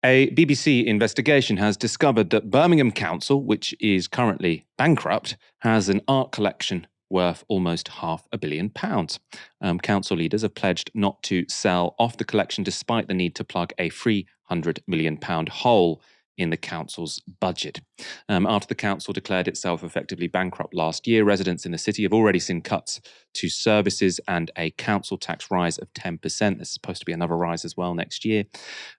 A: A BBC investigation has discovered that Birmingham Council, which is currently bankrupt, has an art collection worth almost £500 million. Council leaders have pledged not to sell off the collection despite the need to plug a £300 million hole in the council's budget. After the council declared itself effectively bankrupt last year, residents in the city have already seen cuts to services and a council tax rise of 10%. There's supposed to be another rise as well next year.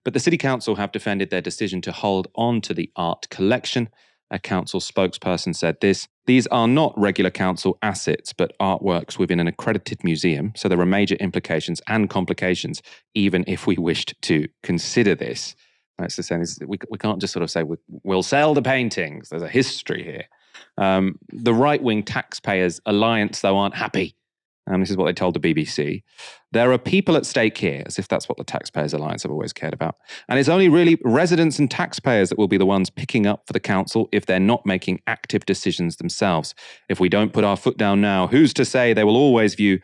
A: But the city council have defended their decision to hold on to the art collection. A council spokesperson said this: "These are not regular council assets, but artworks within an accredited museum, so there are major implications and complications, even if we wished to consider this." That's the same. We can't just sort of say we'll sell the paintings. There's a history here. The right-wing Taxpayers Alliance, though, aren't happy. This is what they told the BBC. "There are people at stake here," as if that's what the Taxpayers Alliance have always cared about. "And it's only really residents and taxpayers that will be the ones picking up for the council if they're not making active decisions themselves. If we don't put our foot down now, who's to say they will always view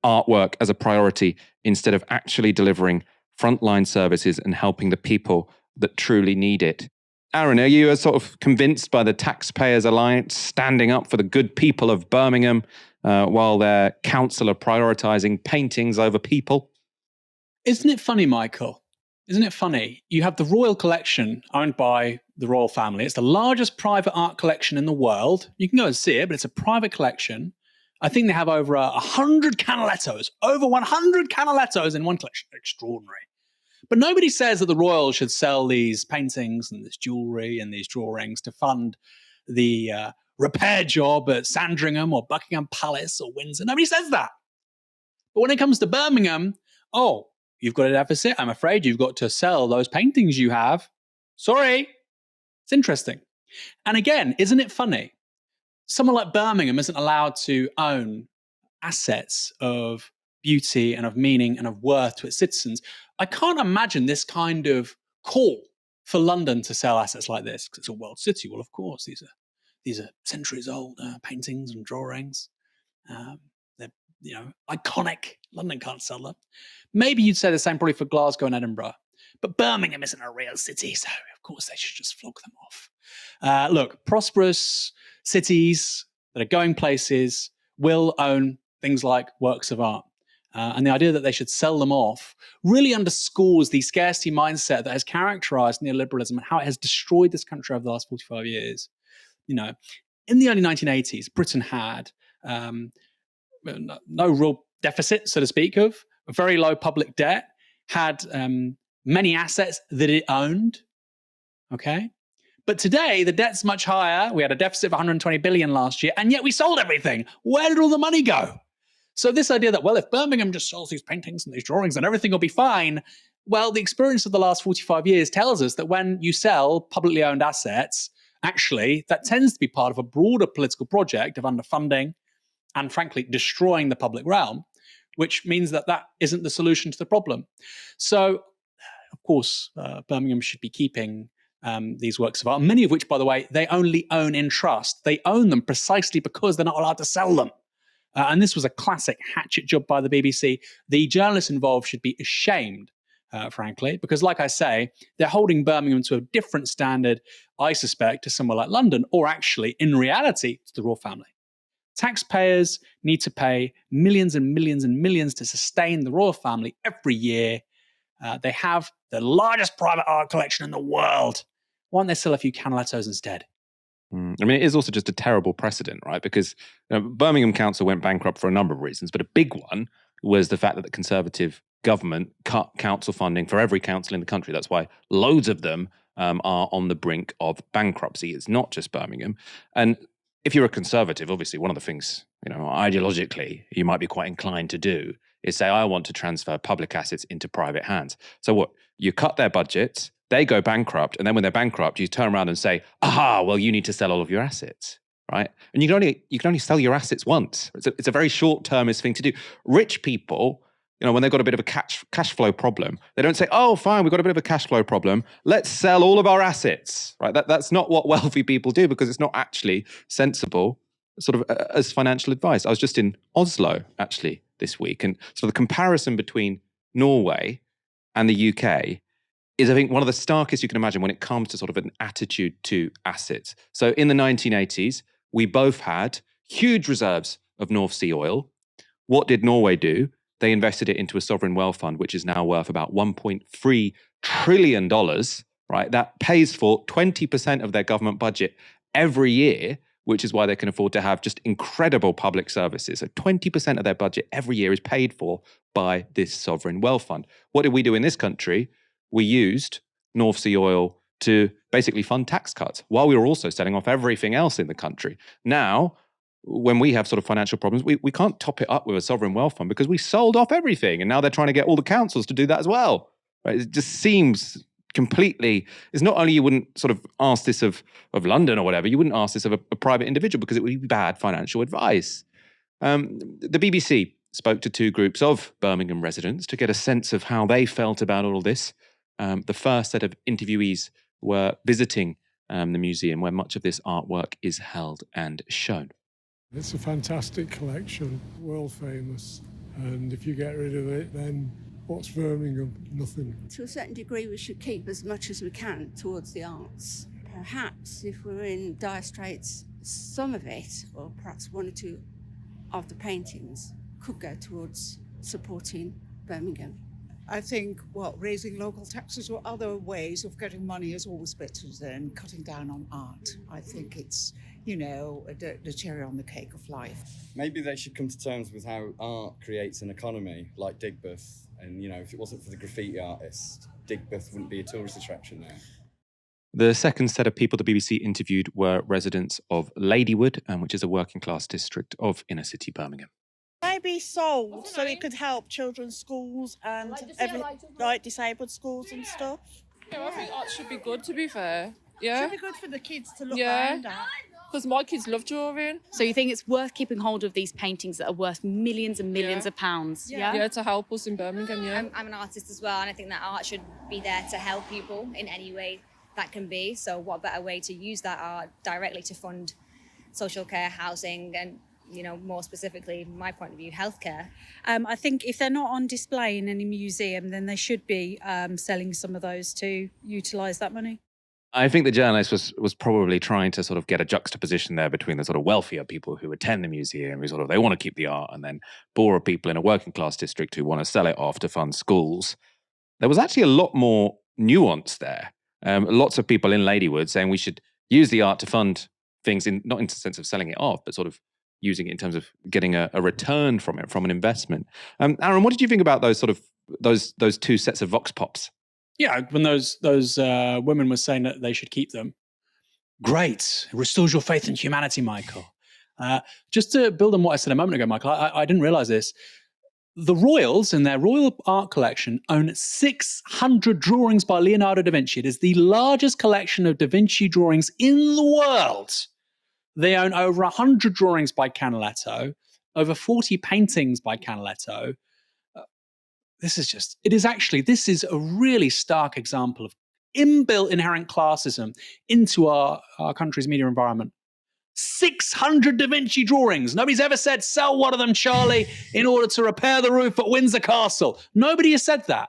A: artwork as a priority instead of actually delivering frontline services and helping the people that truly need it?" Aaron, are you sort of convinced by the Taxpayers Alliance standing up for the good people of Birmingham while their council are prioritising paintings over people?
B: Isn't it funny, Michael? Isn't it funny? You have the Royal Collection owned by the royal family. It's the largest private art collection in the world. You can go and see it, but it's a private collection. I think they have over 100 Canalettos, over 100 Canalettos in one collection. Extraordinary. But nobody says that the royals should sell these paintings and this jewellery and these drawings to fund the repair job at Sandringham or Buckingham Palace or Windsor. Nobody says that. But when it comes to Birmingham, oh, you've got a deficit. I'm afraid you've got to sell those paintings you have. Sorry. It's interesting. And again, isn't it funny? Someone like Birmingham isn't allowed to own assets of beauty and of meaning and of worth to its citizens. I can't imagine this kind of call for London to sell assets like this because it's a world city. Well, of course, these are centuries old paintings and drawings. They're iconic. London can't sell them. Maybe you'd say the same probably for Glasgow and Edinburgh. But Birmingham isn't a real city, so of course they should just flog them off. Look, prosperous cities that are going places will own things like works of art. And the idea that they should sell them off really underscores the scarcity mindset that has characterized neoliberalism and how it has destroyed this country over the last 45 years. You know, in the early 1980s, Britain had no real deficit, so to speak, of a very low public debt, had many assets that it owned. Okay. But today, the debt's much higher. We had a deficit of 120 billion last year, and yet we sold everything. Where did all the money go? So this idea that, well, if Birmingham just sells these paintings and these drawings and everything will be fine, well, the experience of the last 45 years tells us that when you sell publicly owned assets, actually, that tends to be part of a broader political project of underfunding and, frankly, destroying the public realm, which means that that isn't the solution to the problem. So, of course, Birmingham should be keeping these works of art, many of which, by the way, they only own in trust. They own them precisely because they're not allowed to sell them. And this was a classic hatchet job by the BBC. The journalists involved should be ashamed, frankly, because like I say, they're holding Birmingham to a different standard, I suspect, to somewhere like London, or actually, in reality, to the royal family. Taxpayers need to pay millions and millions and millions to sustain the royal family every year. They have the largest private art collection in the world. Why don't they sell a few Canalettos instead?
A: I mean, it is also just a terrible precedent, right? Because Birmingham Council went bankrupt for a number of reasons, but a big one was the fact that the Conservative government cut council funding for every council in the country. That's why loads of them are on the brink of bankruptcy. It's not just Birmingham. And if you're a Conservative, obviously one of the things, ideologically, you might be quite inclined to do is say, I want to transfer public assets into private hands. So what? You cut their budgets, they go bankrupt, and then when they're bankrupt, you turn around and say, aha, well, you need to sell all of your assets, right? And you can only sell your assets once. It's a very short-termist thing to do. Rich people, when they've got a bit of a cash flow problem, they don't say, oh, fine, we've got a bit of a cash flow problem. Let's sell all of our assets, right? That's not what wealthy people do because it's not actually sensible sort of as financial advice. I was just in Oslo, actually, this week, and so the comparison between Norway and the UK is, I think, one of the starkest you can imagine when it comes to sort of an attitude to assets. So in the 1980s, we both had huge reserves of North Sea oil. What did Norway do? They invested it into a sovereign wealth fund, which is now worth about $1.3 trillion, right? That pays for 20% of their government budget every year, which is why they can afford to have just incredible public services. So 20% of their budget every year is paid for by this sovereign wealth fund. What did we do in this country? We used North Sea oil to basically fund tax cuts while we were also selling off everything else in the country. Now, when we have sort of financial problems, we can't top it up with a sovereign wealth fund because we sold off everything. And now they're trying to get all the councils to do that as well. Right? It just seems completely, it's not only you wouldn't sort of ask this of London or whatever, you wouldn't ask this of a private individual because it would be bad financial advice. The BBC spoke to 2 groups of Birmingham residents to get a sense of how they felt about all of this. The first set of interviewees were visiting the museum where much of this artwork is held and shown.
R: It's a fantastic collection, world famous, and if you get rid of it, then what's Birmingham? Nothing.
S: To a certain degree, we should keep as much as we can towards the arts. Perhaps if we're in dire straits, some of it, or perhaps 1 or 2 of the paintings, could go towards supporting Birmingham.
T: I think, raising local taxes or other ways of getting money is always better than cutting down on art. I think it's, the cherry on the cake of life.
U: Maybe they should come to terms with how art creates an economy, like Digbeth. And, if it wasn't for the graffiti artist, Digbeth wouldn't be a tourist attraction there.
A: The second set of people the BBC interviewed were residents of Ladywood, which is a working class district of inner city Birmingham.
V: Maybe sold so it could help children's schools and disabled schools and stuff.
W: Yeah, I think art should be good, to be fair. Yeah.
T: Should be good for the kids to look around at.
W: Because my kids love drawing.
X: So you think it's worth keeping hold of these paintings that are worth millions and millions of pounds?
W: Yeah, to help us in Birmingham, yeah.
Y: I'm an artist as well, and I think that art should be there to help people in any way that can be. So what better way to use that art directly to fund social care, housing, and more specifically, my point of view, healthcare.
Z: I think if they're not on display in any museum, then they should be selling some of those to utilise that money.
A: I think the journalist was probably trying to sort of get a juxtaposition there between the sort of wealthier people who attend the museum, who they want to keep the art, and then poorer people in a working class district who want to sell it off to fund schools. There was actually a lot more nuance there. Lots of people in Ladywood saying we should use the art to fund things, not in the sense of selling it off, but sort of using it in terms of getting a return from it, from an investment. Aaron, what did you think about those sort of those 2 sets of vox pops?
B: Yeah, when those women were saying that they should keep them. Great. It restores your faith in humanity, Michael. Just to build on what I said a moment ago, Michael, I didn't realize this. The royals, in their royal art collection, own 600 drawings by Leonardo da Vinci. It is the largest collection of da Vinci drawings in the world. They own over 100 drawings by Canaletto, over 40 paintings by Canaletto. This is a really stark example of inbuilt inherent classism into our country's media environment. 600 Da Vinci drawings. Nobody's ever said, sell one of them, Charlie, in order to repair the roof at Windsor Castle. Nobody has said that.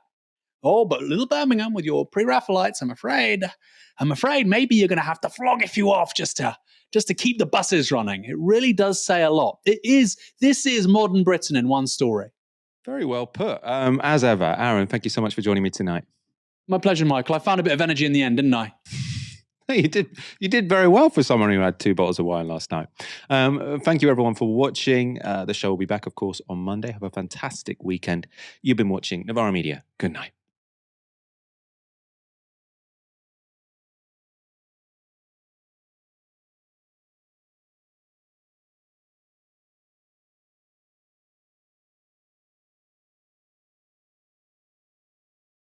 B: Oh, but little Birmingham with your pre-Raphaelites, I'm afraid maybe you're going to have to flog a few off just to keep the buses running. It really does say a lot. This is modern Britain in one story.
A: Very well put. As ever, Aaron, thank you so much for joining me tonight.
B: My pleasure, Michael. I found a bit of energy in the end, didn't I?
A: You did very well for someone who had 2 bottles of wine last night. Thank you, everyone, for watching. The show will be back, of course, on Monday. Have a fantastic weekend. You've been watching Novara Media. Good night.